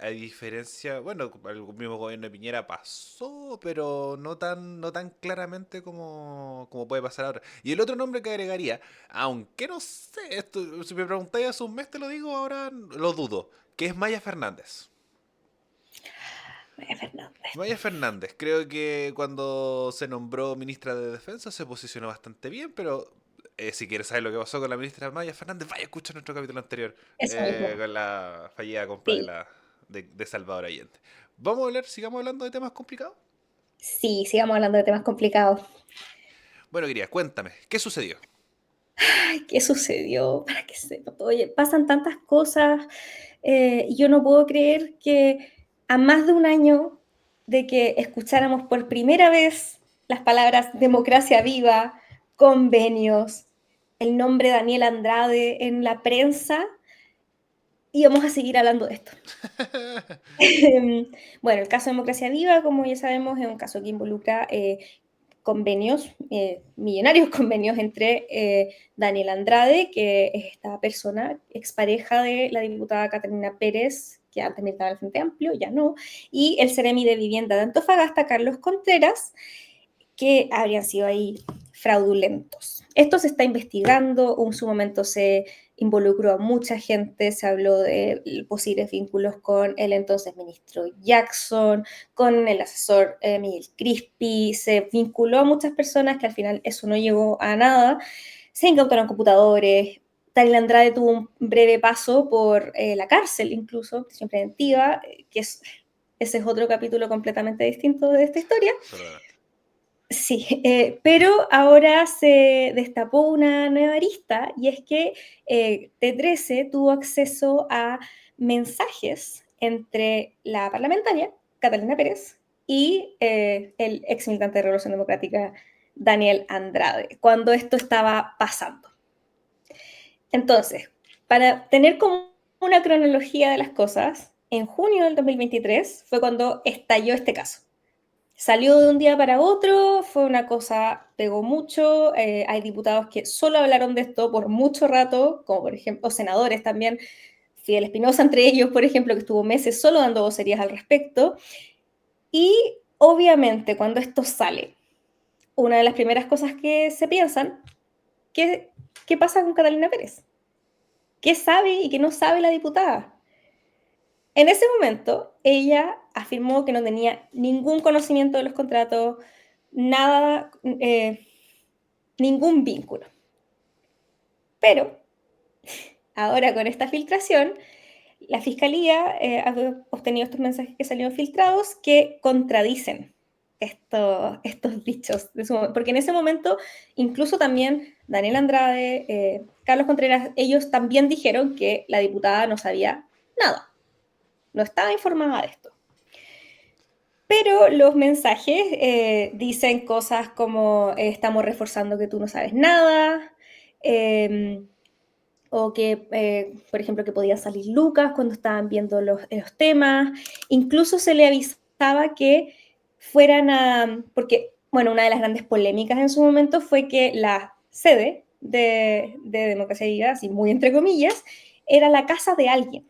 a diferencia, bueno, el mismo gobierno de Piñera pasó, pero no tan claramente como puede pasar ahora. Y el otro nombre que agregaría, aunque no sé, esto, si me preguntáis hace un mes te lo digo, ahora lo dudo, que es Maya Fernández. María Fernández. Maya Fernández, creo que cuando se nombró ministra de Defensa se posicionó bastante bien, pero si quieres saber lo que pasó con la ministra Maya Fernández, vaya a escuchar nuestro capítulo anterior Eso mismo. con la fallida compra Sí, de Salvador Allende. Vamos a hablar, sigamos hablando de temas complicados. sí, sigamos hablando de temas complicados. Bueno, quería, cuéntame, ¿qué sucedió? Ay, ¿qué sucedió? Para que sepa. Oye, pasan tantas cosas. Y yo no puedo creer que a más de un año de que escucháramos por primera vez las palabras democracia viva, convenios, el nombre Daniel Andrade en la prensa, íbamos a seguir hablando de esto. Bueno, el caso de Democracia Viva, como ya sabemos, es un caso que involucra convenios, millonarios convenios entre Daniel Andrade, que es esta persona, expareja de la diputada Catalina Pérez, que antes militaba al Frente Amplio, ya no, y el Seremi de Vivienda de Antofagasta, Carlos Contreras, que habrían sido ahí fraudulentos. Esto se está investigando, en su momento se involucró a mucha gente, se habló de posibles vínculos con el entonces ministro Jackson, con el asesor Miguel Crispi, se vinculó a muchas personas que al final eso no llegó a nada, se incautaron computadores, Daniel Andrade tuvo un breve paso por la cárcel, incluso, prisión preventiva, ese es otro capítulo completamente distinto de esta historia. Absolutamente. Sí, pero ahora se destapó una nueva arista y es que T13 tuvo acceso a mensajes entre la parlamentaria Catalina Pérez y el ex militante de Revolución Democrática, Daniel Andrade, cuando esto estaba pasando. Entonces, para tener como una cronología de las cosas, en junio del 2023 fue cuando estalló este caso. Salió de un día para otro, fue una cosa, pegó mucho, hay diputados que solo hablaron de esto por mucho rato, como por ejemplo, senadores también, Fidel Espinosa entre ellos, por ejemplo, que estuvo meses solo dando vocerías al respecto, y obviamente cuando esto sale, una de las primeras cosas que se piensan, ¿qué, qué pasa con Catalina Pérez? ¿Qué sabe y qué no sabe la diputada? En ese momento, ella afirmó que no tenía ningún conocimiento de los contratos, nada, ningún vínculo. Pero ahora con esta filtración, la Fiscalía ha obtenido estos mensajes que salieron filtrados que contradicen estos dichos. Porque en ese momento, incluso también Daniel Andrade, Carlos Contreras, ellos también dijeron que la diputada no sabía nada, no estaba informada de esto. Pero los mensajes dicen cosas como estamos reforzando que tú no sabes nada, eh, o que, por ejemplo, que podían salir Lucas cuando estaban viendo los temas. Incluso se le avisaba que fueran a, porque, bueno, una de las grandes polémicas en su momento fue que la sede de Democracia Viva, así muy entre comillas, era la casa de alguien.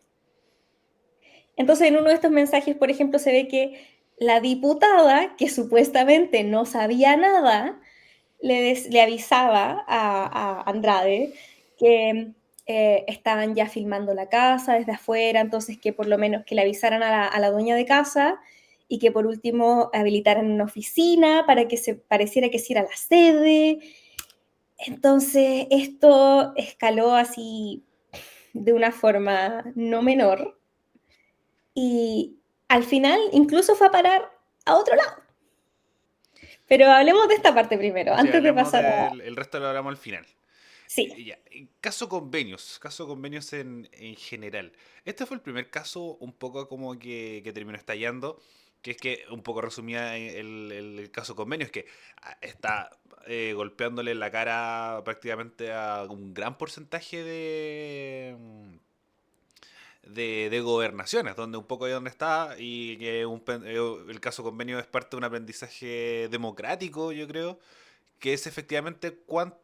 Entonces, en uno de estos mensajes, por ejemplo, se ve que la diputada, que supuestamente no sabía nada, le avisaba a Andrade que estaban ya filmando la casa desde afuera, entonces que por lo menos que le avisaran a la dueña de casa y que por último habilitaran una oficina para que se pareciera que sí era la sede. Entonces esto escaló así de una forma no menor y al final incluso fue a parar a otro lado. Pero hablemos de esta parte primero, Sí, antes de hablemos pasar a... del el resto, lo hablamos al final. Sí, Ya, caso convenios en general. Este fue el primer caso un poco como que terminó estallando, que es que un poco resumía el caso convenios, que está golpeándole la cara prácticamente a un gran porcentaje de gobernaciones, donde un poco de donde está y que el caso convenio es parte de un aprendizaje democrático, yo creo, que es efectivamente cuánto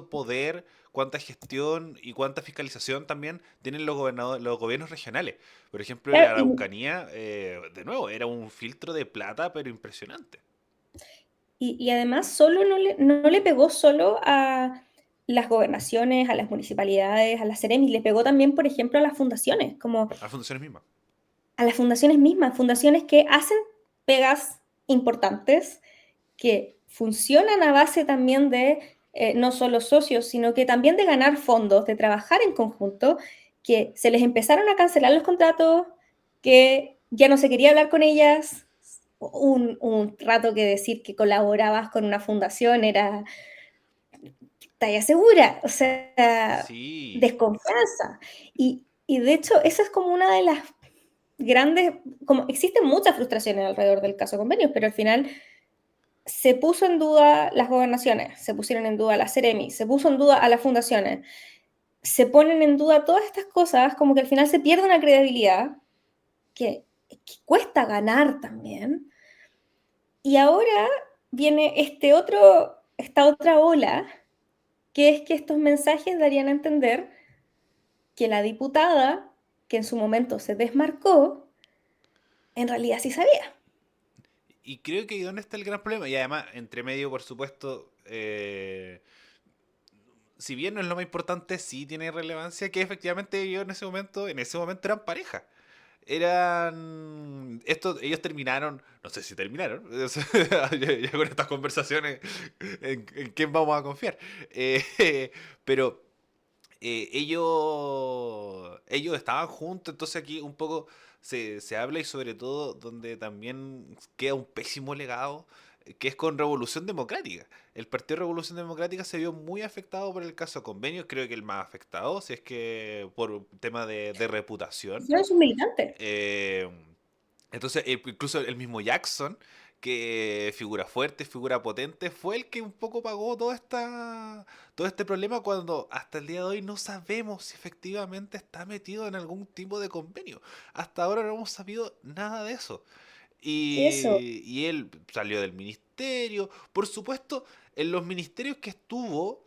poder, cuánta gestión y cuánta fiscalización también tienen los gobiernos regionales. Por ejemplo, la claro, Araucanía, de nuevo, era un filtro de plata, pero impresionante. y además solo no le pegó solo a las gobernaciones, a las municipalidades, a las Ceremis, le pegó también, por ejemplo, a las fundaciones, como A las fundaciones mismas. a las fundaciones mismas, fundaciones que hacen pegas importantes, que funcionan a base también de no solo socios, sino que también de ganar fondos, de trabajar en conjunto, que se les empezaron a cancelar los contratos, que ya no se quería hablar con ellas. Un rato que decir que colaborabas con una fundación era talla segura, o sea, Sí, desconfianza. Y de hecho, esa es como una de las grandes, como existen muchas frustraciones alrededor del caso convenios, pero al final se puso en duda las gobernaciones, se pusieron en duda las Ceremi, se puso en duda a las fundaciones, se ponen en duda todas estas cosas, como que al final se pierde una credibilidad que cuesta ganar también. Y ahora viene esta otra ola, que es que estos mensajes darían a entender que la diputada, que en su momento se desmarcó, en realidad sí sabía. y creo que ahí donde está el gran problema. Y además, entre medio, por supuesto, si bien no es lo más importante, sí tiene relevancia que efectivamente ellos en ese momento eran pareja. Ellos terminaron, no sé si terminaron, ya con estas conversaciones, en quién vamos a confiar. Pero ellos estaban juntos, entonces aquí un poco se habla y sobre todo donde también queda un pésimo legado, que es con Revolución Democrática. El Partido Revolución Democrática se vio muy afectado por el caso Convenios, creo que el más afectado, si es que por un tema de reputación. Son sus militantes. Eh, Entonces, incluso el mismo Jackson, que figura fuerte, figura potente, fue el que un poco pagó todo este problema cuando hasta el día de hoy no sabemos si efectivamente está metido en algún tipo de convenio. Hasta ahora no hemos sabido nada de eso. Eso, Y él salió del ministerio. Por supuesto, en los ministerios que estuvo,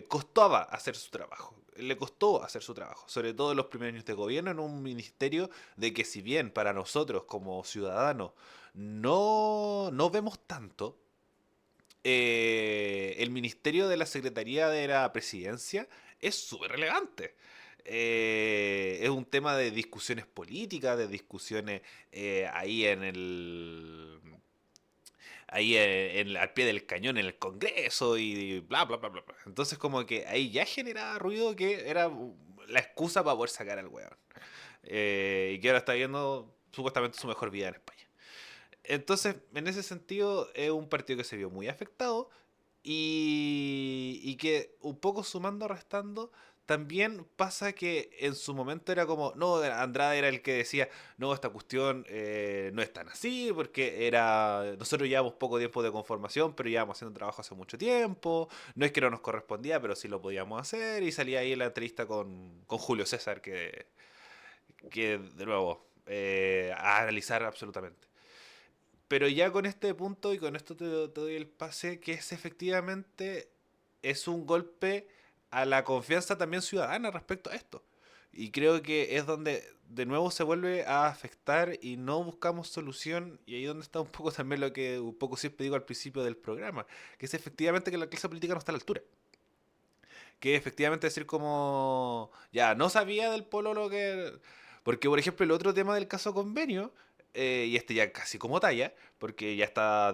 costaba hacer su trabajo. Le costó hacer su trabajo, sobre todo en los primeros años de gobierno, en un ministerio de que si bien para nosotros como ciudadanos no vemos tanto, el ministerio de la Secretaría de la Presidencia es súper relevante. Es un tema de discusiones políticas, de discusiones ahí al pie del cañón en el Congreso y bla, bla, bla, bla, bla. Entonces como que ahí ya generaba ruido que era la excusa para poder sacar al weón. Y que ahora está viendo supuestamente su mejor vida en España. Entonces, en ese sentido, es un partido que se vio muy afectado y que un poco sumando, restando, también pasa que en su momento era como, no, Andrade era el que decía, no, esta cuestión no es tan así, porque nosotros llevamos poco tiempo de conformación, pero llevamos haciendo trabajo hace mucho tiempo, no es que no nos correspondía, pero sí lo podíamos hacer, y salía ahí en la entrevista con Julio César, que de nuevo, a analizar absolutamente. Pero ya con este punto y con esto te doy el pase, que es efectivamente es un golpe a la confianza también ciudadana respecto a esto. Y creo que es donde de nuevo se vuelve a afectar y no buscamos solución. Y ahí donde está un poco también lo que un poco siempre digo al principio del programa, que es efectivamente que la clase política no está a la altura. Que efectivamente decir como, ya, no sabía del polo lo que... Porque, por ejemplo, el otro tema del caso convenio, y este ya casi como talla, porque ya está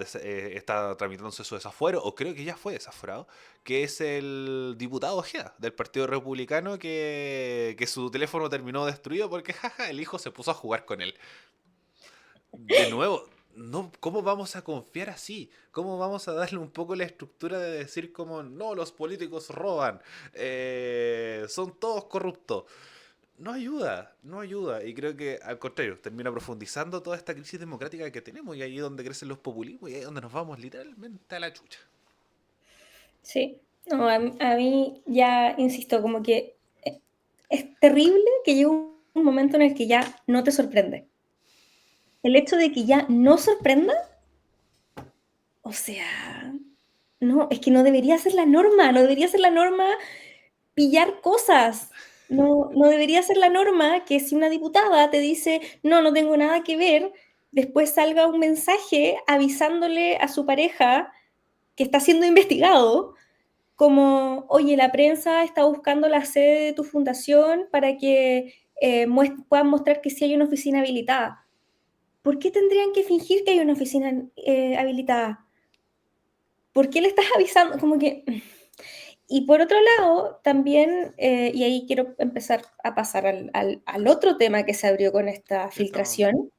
tramitándose su desafuero, o creo que ya fue desaforado, que es el diputado Ojeda, del Partido Republicano, que su teléfono terminó destruido porque, jaja, el hijo se puso a jugar con él. De nuevo, no, ¿cómo vamos a confiar así? ¿Cómo vamos a darle un poco la estructura de decir como, no, los políticos roban, son todos corruptos? No ayuda, no ayuda. Y creo que al contrario, termina profundizando toda esta crisis democrática que tenemos y ahí es donde crecen los populismos y ahí es donde nos vamos literalmente a la chucha. sí. No, a mí ya, insisto, como que es terrible que llegue un momento en el que ya no te sorprende. El hecho de que ya no sorprenda, o sea, no, es que no debería ser la norma, no debería ser la norma pillar cosas. No, no debería ser la norma que si una diputada te dice, no, no tengo nada que ver, después salga un mensaje avisándole a su pareja que está siendo investigado, como, oye, la prensa está buscando la sede de tu fundación para que puedan mostrar que sí hay una oficina habilitada. ¿Por qué tendrían que fingir que hay una oficina habilitada? ¿Por qué le estás avisando? Como que... Y por otro lado, también, y ahí quiero empezar a pasar al otro tema que se abrió con esta Sí, estamos bien. filtración,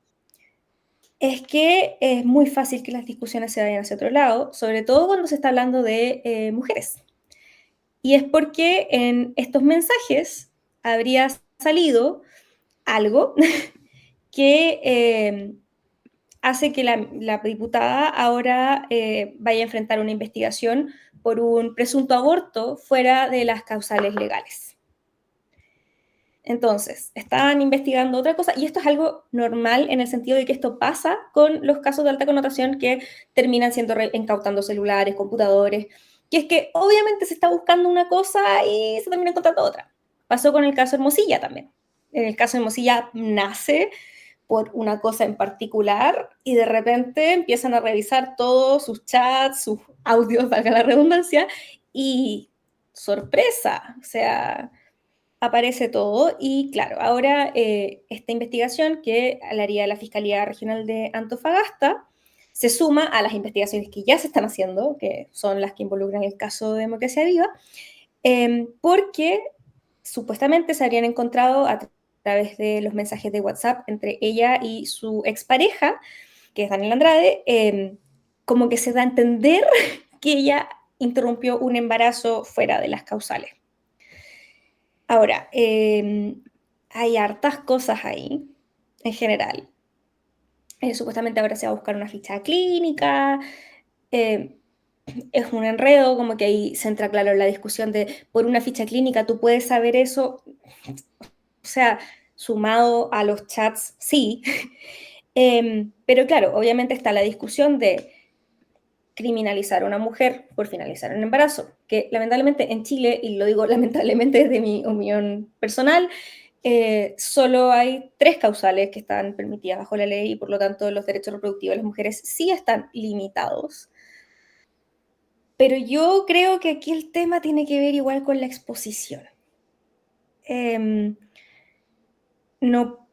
es que es muy fácil que las discusiones se vayan hacia otro lado, sobre todo cuando se está hablando de mujeres. Y es porque en estos mensajes habría salido algo que hace que la diputada ahora vaya a enfrentar una investigación por un presunto aborto fuera de las causales legales. Entonces, estaban investigando otra cosa y esto es algo normal en el sentido de que esto pasa con los casos de alta connotación que terminan siendo incautando celulares, computadores, que es que obviamente se está buscando una cosa y se termina encontrando otra. Pasó con el caso Hermosilla también. En el caso Hermosilla nace por una cosa en particular y de repente empiezan a revisar todos sus chats, sus audios, valga la redundancia, y sorpresa, o sea, aparece todo y claro, ahora esta investigación que la haría la Fiscalía Regional de Antofagasta se suma a las investigaciones que ya se están haciendo, que son las que involucran el caso de Democracia Viva, porque supuestamente se habrían encontrado a través de los mensajes de WhatsApp entre ella y su expareja, que es Daniel Andrade, como que se da a entender que ella interrumpió un embarazo fuera de las causales. Ahora, hay hartas cosas ahí. en general. Supuestamente ahora se va a buscar una ficha clínica. eh, es un enredo, como que ahí se entra claro la discusión de por una ficha clínica tú puedes saber eso, o sea, sumado a los chats, sí. Pero claro, obviamente está la discusión de criminalizar a una mujer por finalizar un embarazo, que lamentablemente en Chile, y lo digo lamentablemente desde mi opinión personal, solo hay 3 causales que están permitidas bajo la ley y por lo tanto los derechos reproductivos de las mujeres sí están limitados. Pero yo creo que aquí el tema tiene que ver igual con la exposición. Eh, no,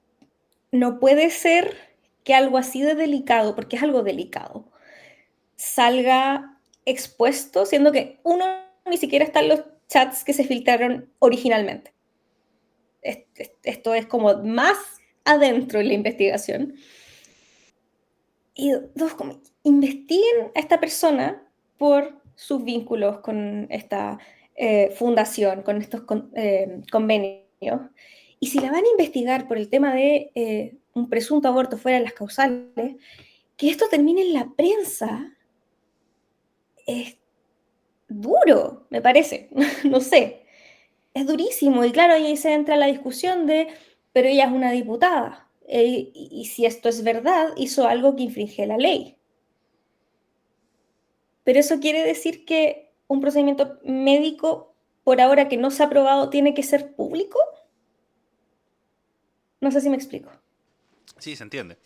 no puede ser que algo así de delicado, porque es algo delicado, salga expuesto, siendo que uno ni siquiera está en los chats que se filtraron originalmente. Esto es como más adentro en la investigación. Y dos, como, investiguen a esta persona por sus vínculos con esta fundación, con estos convenios. Y si la van a investigar por el tema de un presunto aborto fuera de las causales, que esto termine en la prensa es duro, me parece. No sé, es durísimo. Y claro, ahí se entra la discusión de, pero ella es una diputada. Y si esto es verdad, hizo algo que infringe la ley. Pero eso quiere decir que un procedimiento médico, por ahora que no se ha aprobado, tiene que ser público. No sé si me explico. Sí, se entiende.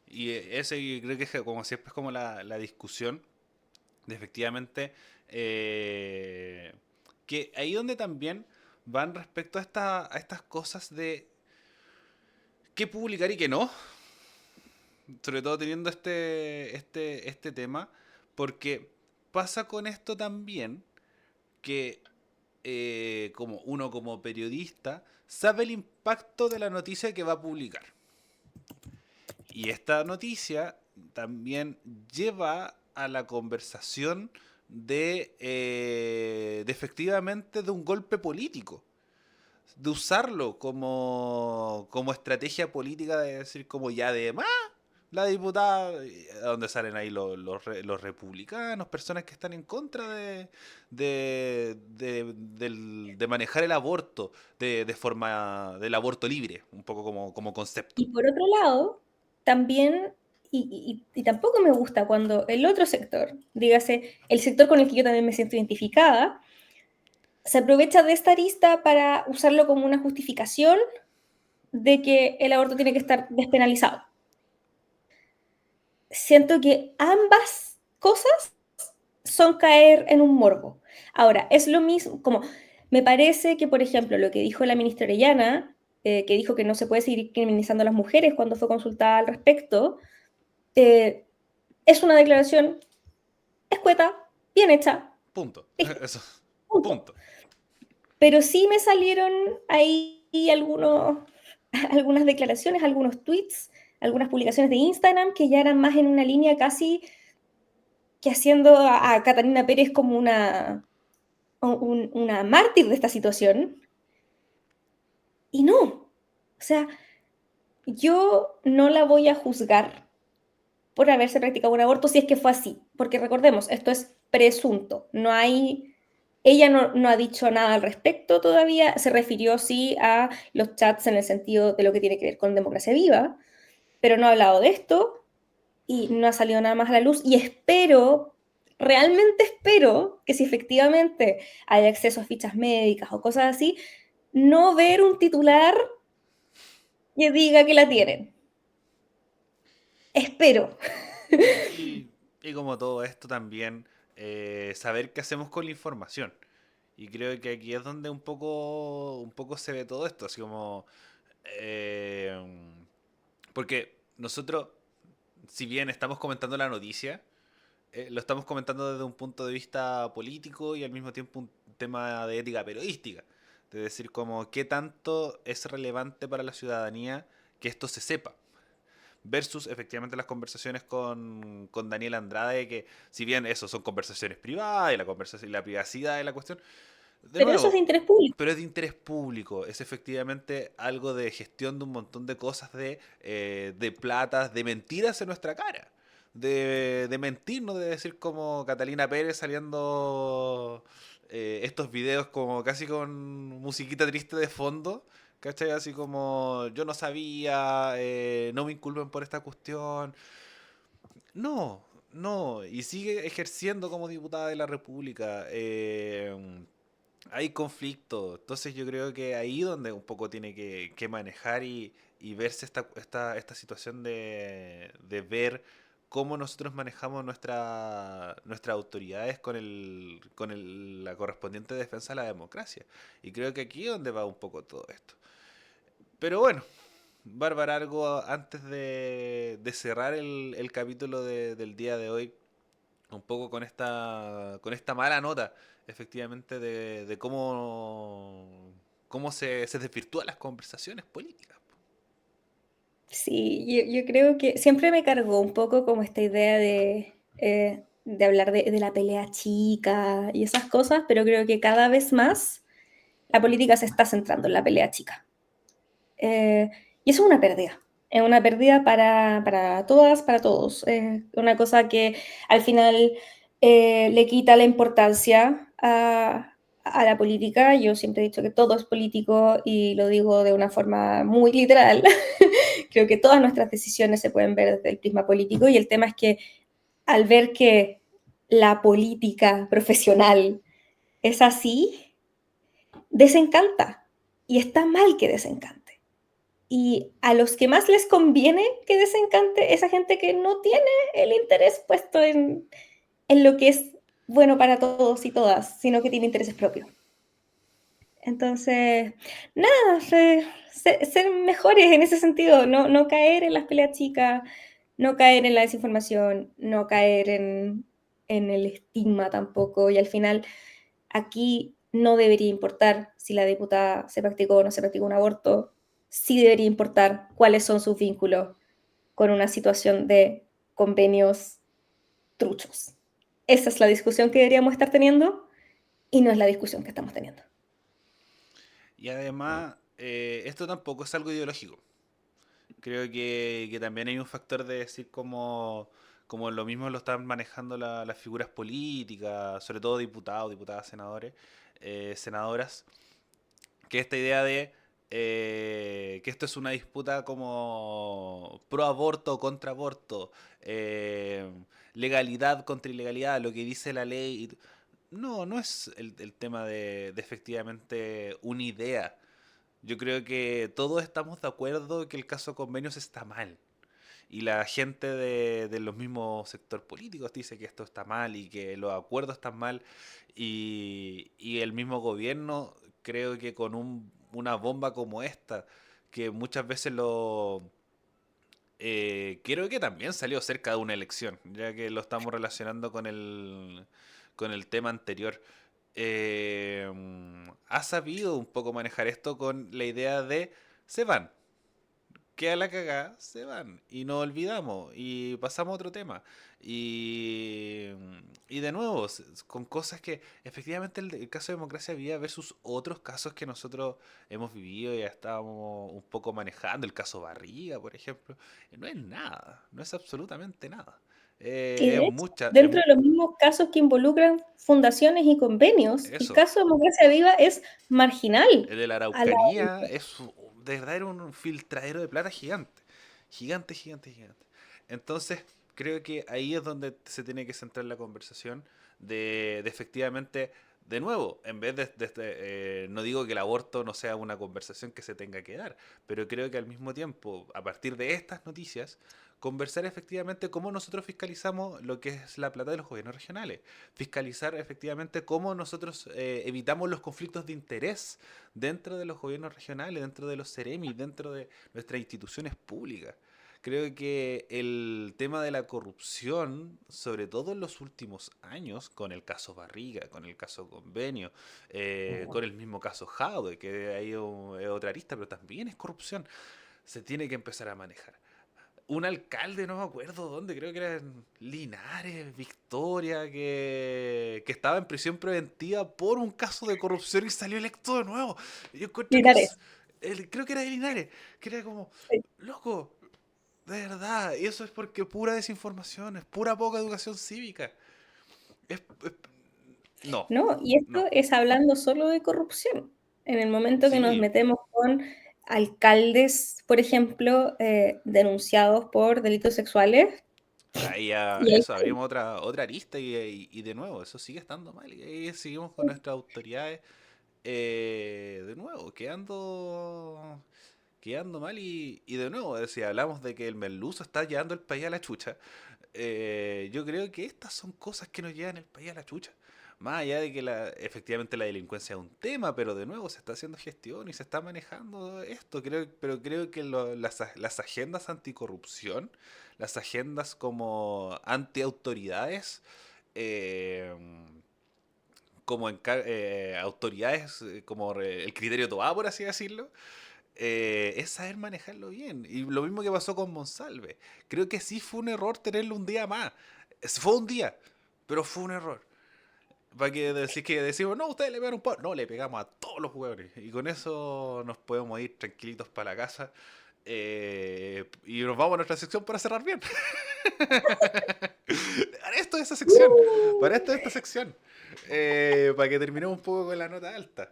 Y ese yo creo que es como siempre es como la discusión de efectivamente que ahí donde también van respecto a estas cosas de qué publicar y qué no, sobre todo teniendo este tema, porque pasa con esto también que como uno como periodista sabe el impacto de la noticia que va a publicar. Y esta noticia también lleva a la conversación de efectivamente de un golpe político, de usarlo como estrategia política de decir como ya de más la diputada, donde salen ahí los republicanos, personas que están en contra de manejar el aborto de forma del aborto libre, un poco como concepto. Y por otro lado, también, y tampoco me gusta cuando el otro sector, dígase, el sector con el que yo también me siento identificada, se aprovecha de esta arista para usarlo como una justificación de que el aborto tiene que estar despenalizado. Siento que ambas cosas son caer en un morbo. Ahora, es lo mismo, como me parece que, por ejemplo, lo que dijo la ministra Orellana, que dijo que no se puede seguir criminalizando a las mujeres cuando fue consultada al respecto, eh, es una declaración escueta, bien hecha, Punto. listo, Eso. punto. Punto. Pero sí me salieron ahí algunas declaraciones, algunos tweets, algunas publicaciones de Instagram que ya eran más en una línea casi que haciendo a Catalina Pérez como una mártir de esta situación. Y no, o sea, yo no la voy a juzgar por haberse practicado un aborto si es que fue así, porque recordemos, esto es presunto, no hay, ella no ha dicho nada al respecto todavía, se refirió sí a los chats en el sentido de lo que tiene que ver con democracia viva, pero no ha hablado de esto y no ha salido nada más a la luz y espero, realmente espero que si efectivamente hay acceso a fichas médicas o cosas así, no ver un titular que diga que la tienen. Espero. Y como todo esto también, saber qué hacemos con la información. Y creo que aquí es donde un poco se ve todo esto, así como... eh, porque nosotros, si bien estamos comentando la noticia, lo estamos comentando desde un punto de vista político y al mismo tiempo un tema de ética periodística. De decir, como qué tanto es relevante para la ciudadanía que esto se sepa. Versus efectivamente las conversaciones con Daniel Andrade, que si bien eso son conversaciones privadas y la conversación y la privacidad de la cuestión, De Pero eso es de nuevo, interés público. pero es de interés público, es efectivamente algo de gestión de un montón de cosas, de platas, de mentiras en nuestra cara. De mentirnos, de decir como Catalina Pérez saliendo estos videos como casi con musiquita triste de fondo, ¿cachai? Así como yo no sabía, no me inculpen por esta cuestión. No, no, y sigue ejerciendo como diputada de la República. Hay conflicto, entonces yo creo que ahí donde un poco tiene que manejar y verse esta situación de ver cómo nosotros manejamos nuestras autoridades la correspondiente defensa de la democracia. Y creo que aquí es donde va un poco todo esto. Pero bueno, Bárbara, algo antes de cerrar el capítulo del día de hoy, un poco con esta mala nota, efectivamente, de cómo se desvirtúan las conversaciones políticas. Sí, yo creo que siempre me cargó un poco como esta idea de hablar de la pelea chica y esas cosas, pero creo que cada vez más la política se está centrando en la pelea chica. Eh, y eso es una pérdida para todas, para todos. Una cosa que al final le quita la importancia a la política. Yo siempre he dicho que todo es político y lo digo de una forma muy literal. Creo que todas nuestras decisiones se pueden ver desde el prisma político y el tema es que al ver que la política profesional es así, desencanta y está mal que desencante. Y a los que más les conviene que desencante esa gente que no tiene el interés puesto en lo que es bueno para todos y todas, sino que tiene intereses propios. Entonces, nada, ser mejores en ese sentido, no caer en las peleas chicas, no caer en la desinformación, no caer en el estigma tampoco. Y al final, aquí no debería importar si la diputada se practicó o no se practicó un aborto, sí debería importar cuáles son sus vínculos con una situación de convenios truchos. Esa es la discusión que deberíamos estar teniendo y no es la discusión que estamos teniendo. Y además, esto tampoco es algo ideológico. Creo que también hay un factor de decir como lo mismo lo están manejando las figuras políticas, sobre todo diputados, diputadas, senadores, senadoras, que esta idea de que esto es una disputa como pro aborto o contra aborto, eh, legalidad contra ilegalidad, lo que dice la ley. No, no es el tema de efectivamente una idea. Yo creo que todos estamos de acuerdo que el caso Convenios está mal. Y la gente de los mismos sectores políticos dice que esto está mal y que los acuerdos están mal. Y el mismo gobierno, creo que con una bomba como esta, que muchas veces creo que también salió cerca de una elección, ya que lo estamos relacionando con el tema anterior. eh, Ha sabido un poco manejar esto con la idea de se van, queda la cagada, se van y nos olvidamos y pasamos a otro tema. Y, y de nuevo, con cosas que efectivamente el caso de democracia viva versus otros casos que nosotros hemos vivido y ya estábamos un poco manejando, el caso Barriga, por ejemplo, no es nada, no es absolutamente nada. Y Es de hecho, mucha, dentro de los mismos casos que involucran fundaciones y convenios, el eso. caso de Democracia Viva es marginal El de la a la Araucanía es de verdad era un filtradero de plata gigante. Gigante, gigante, gigante. Entonces, creo que ahí es donde se tiene que centrar la conversación de efectivamente, de nuevo, en vez no digo que el aborto no sea una conversación que se tenga que dar, pero creo que al mismo tiempo, a partir de estas noticias, conversar efectivamente cómo nosotros fiscalizamos lo que es la plata de los gobiernos regionales, fiscalizar efectivamente cómo nosotros evitamos los conflictos de interés dentro de los gobiernos regionales, dentro de los CEREMI, dentro de nuestras instituciones públicas. Creo que el tema de la corrupción, sobre todo en los últimos años, con el caso Barriga, con el caso Convenio, con el mismo caso Jadwe, que ahí es otra arista, pero también es corrupción, se tiene que empezar a manejar. un alcalde, no me acuerdo dónde, creo que era en Linares, Victoria, que estaba en prisión preventiva por un caso de corrupción y salió electo de nuevo. Y yo encuentro que es, Linares. creo que era de Linares, que era como, Sí. loco, de verdad, y eso es porque pura desinformación, es pura poca educación cívica. Es- no, ¿No? Y esto no, es hablando solo de corrupción. En el momento que nos sí, metemos con alcaldes, por ejemplo, denunciados por delitos sexuales, ahí ya, y ahí eso, abrimos otra arista y de nuevo, eso sigue estando mal. Y ahí seguimos con nuestras autoridades, de nuevo, quedando mal. Y de nuevo, si hablamos de que el merluzo está llevando el país a la chucha, yo creo que estas son cosas que nos llevan el país a la chucha. Más allá de que efectivamente la delincuencia es un tema, pero de nuevo se está haciendo gestión y se está manejando esto. Pero creo que las agendas anticorrupción, las agendas como antiautoridades, eh, como autoridades, como el criterio Tobá, por así decirlo, es saber manejarlo bien. Y lo mismo que pasó con Monsalve. Creo que sí fue un error tenerlo un día más. Fue un día, pero fue un error. Para que decir que decimos, no, ustedes le pegaron un poco. No, le pegamos a todos los jugadores. Y con eso nos podemos ir tranquilitos para la casa. Y nos vamos a nuestra sección para cerrar bien. Para esto es esa sección. Para esto es esta sección. Para que terminemos un poco con la nota alta.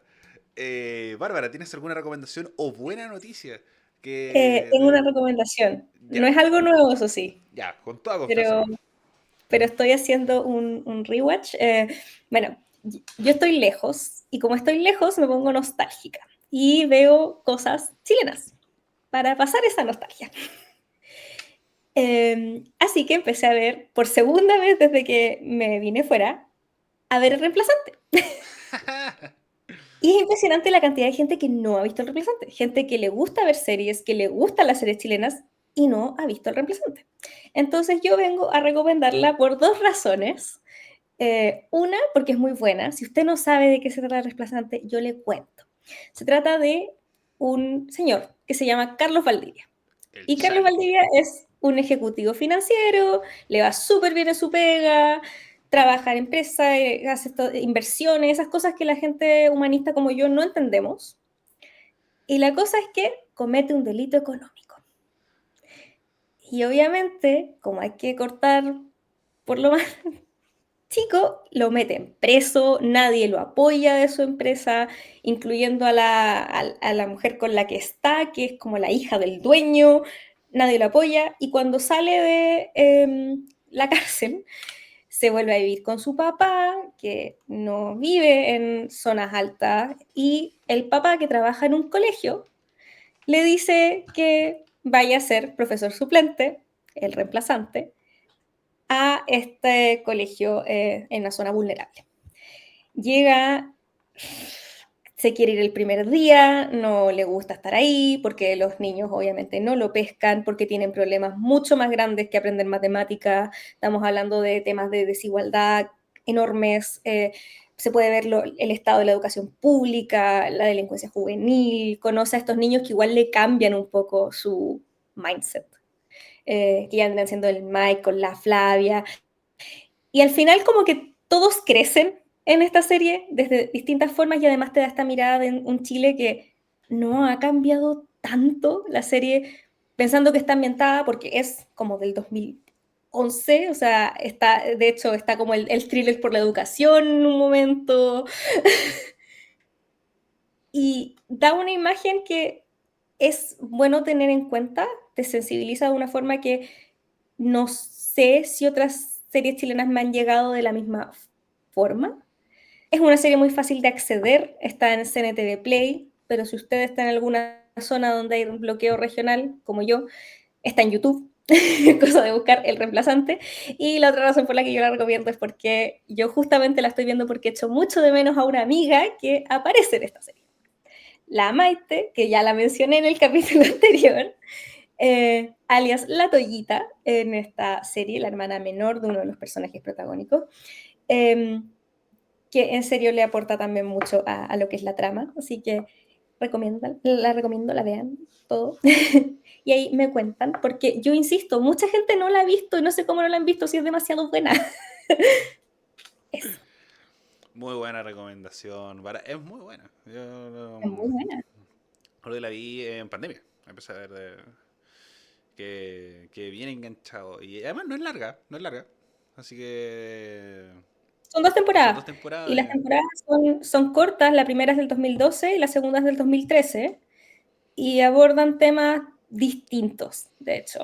Bárbara, ¿tienes alguna recomendación o buena noticia? Que tengo una recomendación. No ya, es algo nuevo, eso sí, ya, con toda confianza pero, nomás. pero estoy haciendo un rewatch. Bueno, yo estoy lejos y como estoy lejos me pongo nostálgica y veo cosas chilenas para pasar esa nostalgia. Así que empecé a ver, por segunda vez desde que me vine fuera, a ver el reemplazante. Y es impresionante la cantidad de gente que no ha visto el reemplazante. Gente que le gusta ver series, que le gustan las series chilenas y no ha visto el reemplazante. Entonces yo vengo a recomendarla por dos razones. Una, porque es muy buena. Si usted no sabe de qué se trata el reemplazante, yo le cuento. Se trata de un señor que se llama Carlos Valdivia. El Y Carlos Chali. Valdivia es un ejecutivo financiero, le va súper bien en su pega, trabaja en empresa, hace inversiones, esas cosas que la gente humanista como yo no entendemos. Y la cosa es que comete un delito económico. Y obviamente, como hay que cortar por lo más chico, lo meten preso, nadie lo apoya de su empresa, incluyendo a la mujer con la que está, que es como la hija del dueño, nadie lo apoya, y cuando sale de la cárcel, se vuelve a vivir con su papá, que no vive en zonas altas, y el papá que trabaja en un colegio le dice que vaya a ser profesor suplente, el reemplazante, a este colegio en la zona vulnerable. Llega, se quiere ir el primer día, no le gusta estar ahí, porque los niños obviamente no lo pescan, porque tienen problemas mucho más grandes que aprender matemáticas. Estamos hablando de temas de desigualdad enormes. Se puede ver el estado de la educación pública, la delincuencia juvenil, conoce a estos niños que igual le cambian un poco su mindset, que ya andan siendo el Mike con la Flavia, y al final como que todos crecen en esta serie desde distintas formas y además te da esta mirada de un Chile que no ha cambiado tanto la serie, pensando que está ambientada porque es como del 2011, o sea, está, de hecho está como el thriller por la educación en un momento, y da una imagen que es bueno tener en cuenta, te sensibiliza de una forma que no sé si otras series chilenas me han llegado de la misma forma. Es una serie muy fácil de acceder, está en CNTV Play, pero si usted está en alguna zona donde hay un bloqueo regional, como yo, está en YouTube, cosa de buscar el reemplazante. Y la otra razón por la que yo la recomiendo es porque yo justamente la estoy viendo porque echo mucho de menos a una amiga que aparece en esta serie. La Maite, que ya la mencioné en el capítulo anterior, alias La Toyita, en esta serie, la hermana menor de uno de los personajes protagónicos, eh, que en serio le aporta también mucho a lo que es la trama, así que la recomiendo, la vean. todo. Y ahí me cuentan, porque yo insisto, mucha gente no la ha visto y no sé cómo no la han visto si es demasiado buena. Eso, Muy buena recomendación. Es muy buena. Yo es muy buena. creo que la vi en pandemia. Empecé a ver que viene enganchado. Y además no es larga, no es larga. Así que Son 2 son dos temporadas, y temporadas. las temporadas son cortas, la primera es del 2012 y la segunda es del 2013, y abordan temas distintos, de hecho,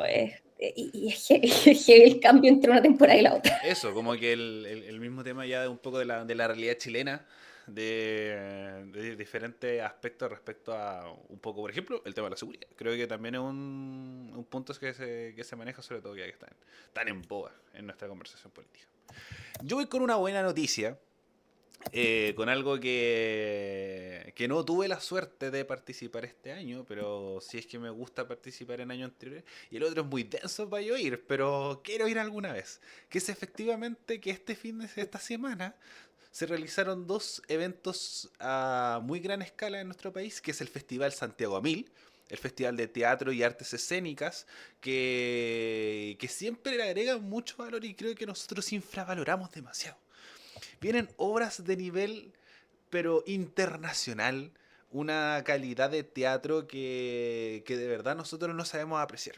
y es heavy el cambio entre una temporada y la otra. Eso, como que el mismo tema ya de un poco de la realidad chilena, de diferentes aspectos respecto a un poco, por ejemplo, el tema de la seguridad. Creo que también es un punto que se maneja sobre todo ya que están tan en boga en nuestra conversación política. Yo voy con una buena noticia, con algo que no tuve la suerte de participar este año, pero sí es que me gusta participar en años anteriores. Y el otro es muy denso para yo ir, pero quiero ir alguna vez. Que es efectivamente que esta semana se realizaron dos eventos a muy gran escala en nuestro país, que es el Festival Santiago a Mil, el Festival de Teatro y Artes Escénicas, que siempre le agregan mucho valor y creo que nosotros infravaloramos demasiado. Vienen obras de nivel, pero internacional, una calidad de teatro que de verdad nosotros no sabemos apreciar.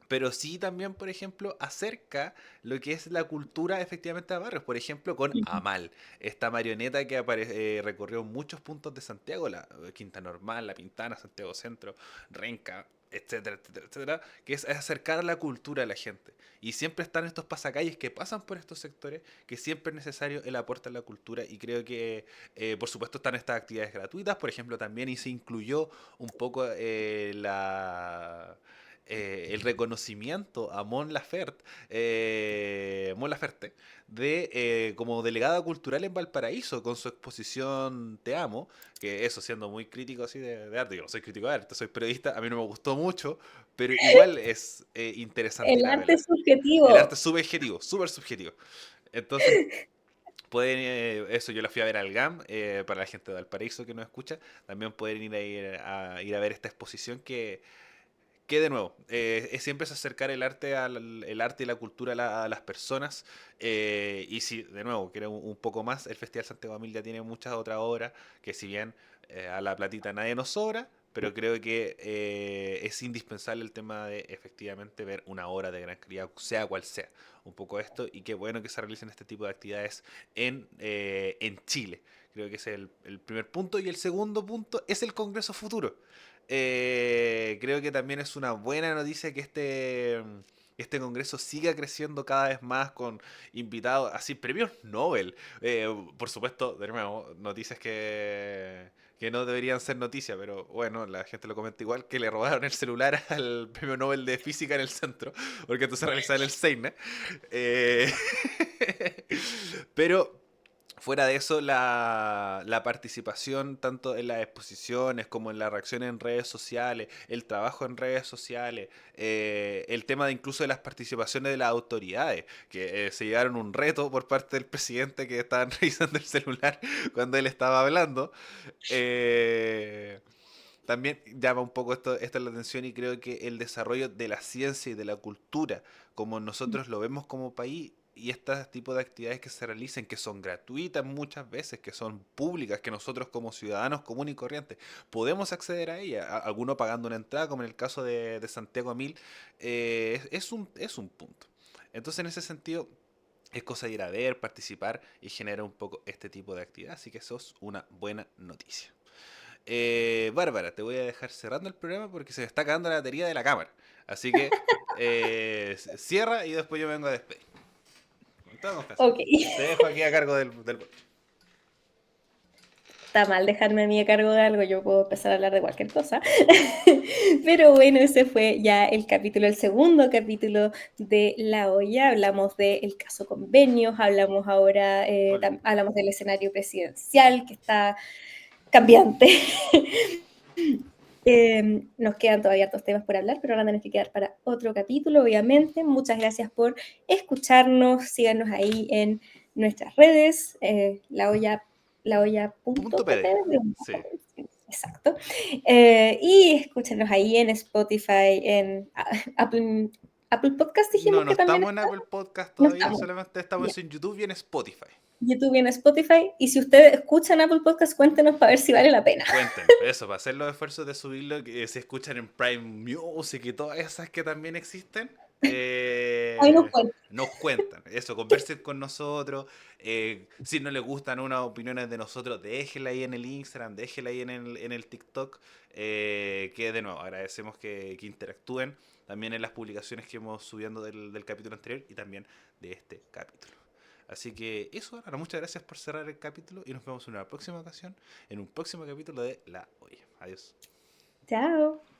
Pero sí también, por ejemplo, acerca lo que es la cultura efectivamente a barrios. Por ejemplo, con Amal, esta marioneta que recorrió muchos puntos de Santiago, la Quinta Normal, La Pintana, Santiago Centro, Renca, etcétera, etcétera, etcétera, que es acercar la cultura a la gente. Y siempre están estos pasacalles que pasan por estos sectores, que siempre es necesario el aporte a la cultura. Y creo que, por supuesto, están estas actividades gratuitas. Por ejemplo, también y se incluyó un poco el reconocimiento a Mon Laferte como delegada cultural en Valparaíso con su exposición Te Amo, que eso siendo muy crítico así de arte, yo no soy crítico de arte, soy periodista, a mí no me gustó mucho, pero igual es interesante El ir a arte es verla. El arte subjetivo. es subjetivo, súper subjetivo. Entonces, pueden, eso yo la fui a ver al GAM, para la gente de Valparaíso que nos escucha, también pueden ir a ver esta exposición que de nuevo, siempre es acercar el arte y la cultura a las personas. Y si, de nuevo, quiero un poco más, el Festival Santiago Mil ya tiene muchas otras obras que si bien a la platita nadie nos sobra, pero creo que es indispensable el tema de efectivamente ver una obra de gran calidad, sea cual sea. Un poco esto, y qué bueno que se realicen este tipo de actividades en Chile. Creo que ese es el primer punto. Y el segundo punto es el Congreso Futuro. Creo que también es una buena noticia que este congreso siga creciendo cada vez más con invitados, así, premios Nobel. Por supuesto, de nuevo, noticias que no deberían ser noticias, pero bueno, la gente lo comenta igual, que le robaron el celular al premio Nobel de Física en el centro, porque esto se realizaba en el CEINE. Eh, pero fuera de eso, la participación tanto en las exposiciones como en la reacción en redes sociales, el trabajo en redes sociales, el tema de incluso de las participaciones de las autoridades, que se llevaron un reto por parte del presidente que estaban revisando el celular cuando él estaba hablando. eh, También llama un poco esto la atención y creo que el desarrollo de la ciencia y de la cultura, como nosotros lo vemos como país, y este tipo de actividades que se realicen, que son gratuitas muchas veces, que son públicas, que nosotros como ciudadanos comunes y corrientes podemos acceder a ellas, alguno pagando una entrada, como en el caso de Santiago Mil, es un punto. Entonces, en ese sentido, es cosa de ir a ver, participar y generar un poco este tipo de actividad, así que eso es una buena noticia. Bárbara, te voy a dejar cerrando el programa porque se me está acabando la batería de la cámara. Así que cierra y después yo vengo a despedir. Con toda confianza. Ok. Te dejo aquí a cargo del... Está mal dejarme a mí a cargo de algo, yo puedo empezar a hablar de cualquier cosa. Pero bueno, ese fue ya el capítulo, el segundo capítulo de La Olla. Hablamos del caso convenios, hablamos ahora, hablamos del escenario presidencial que está cambiante. Nos quedan todavía otros temas por hablar, pero ahora tenemos que quedar para otro capítulo, obviamente. Muchas gracias por escucharnos. Síganos ahí en nuestras redes, la olla.pp. Punto PD. Sí. exacto. Y escúchenos ahí en Spotify, en Apple Podcast No, dijimos no que también estamos en está. Apple Podcast No todavía, estamos. solamente Ya. estamos en YouTube y en Spotify. YouTube y en Spotify. Y si ustedes escuchan Apple Podcast, cuéntenos para ver si vale la pena. Cuéntenos, eso, para hacer los esfuerzos de subirlo, que se escuchan en Prime Music y todas esas que también existen, Ahí nos cuentan. nos cuentan. Eso, conversen con nosotros. Si no les gustan unas opiniones de nosotros, déjenla ahí en el Instagram, déjenla ahí en el TikTok. Que de nuevo, agradecemos que interactúen también en las publicaciones que hemos subiendo del capítulo anterior y también de este capítulo. Así que eso, Ana, muchas gracias por cerrar el capítulo y nos vemos en una próxima ocasión, en un próximo capítulo de La Olla. Adiós. Chao.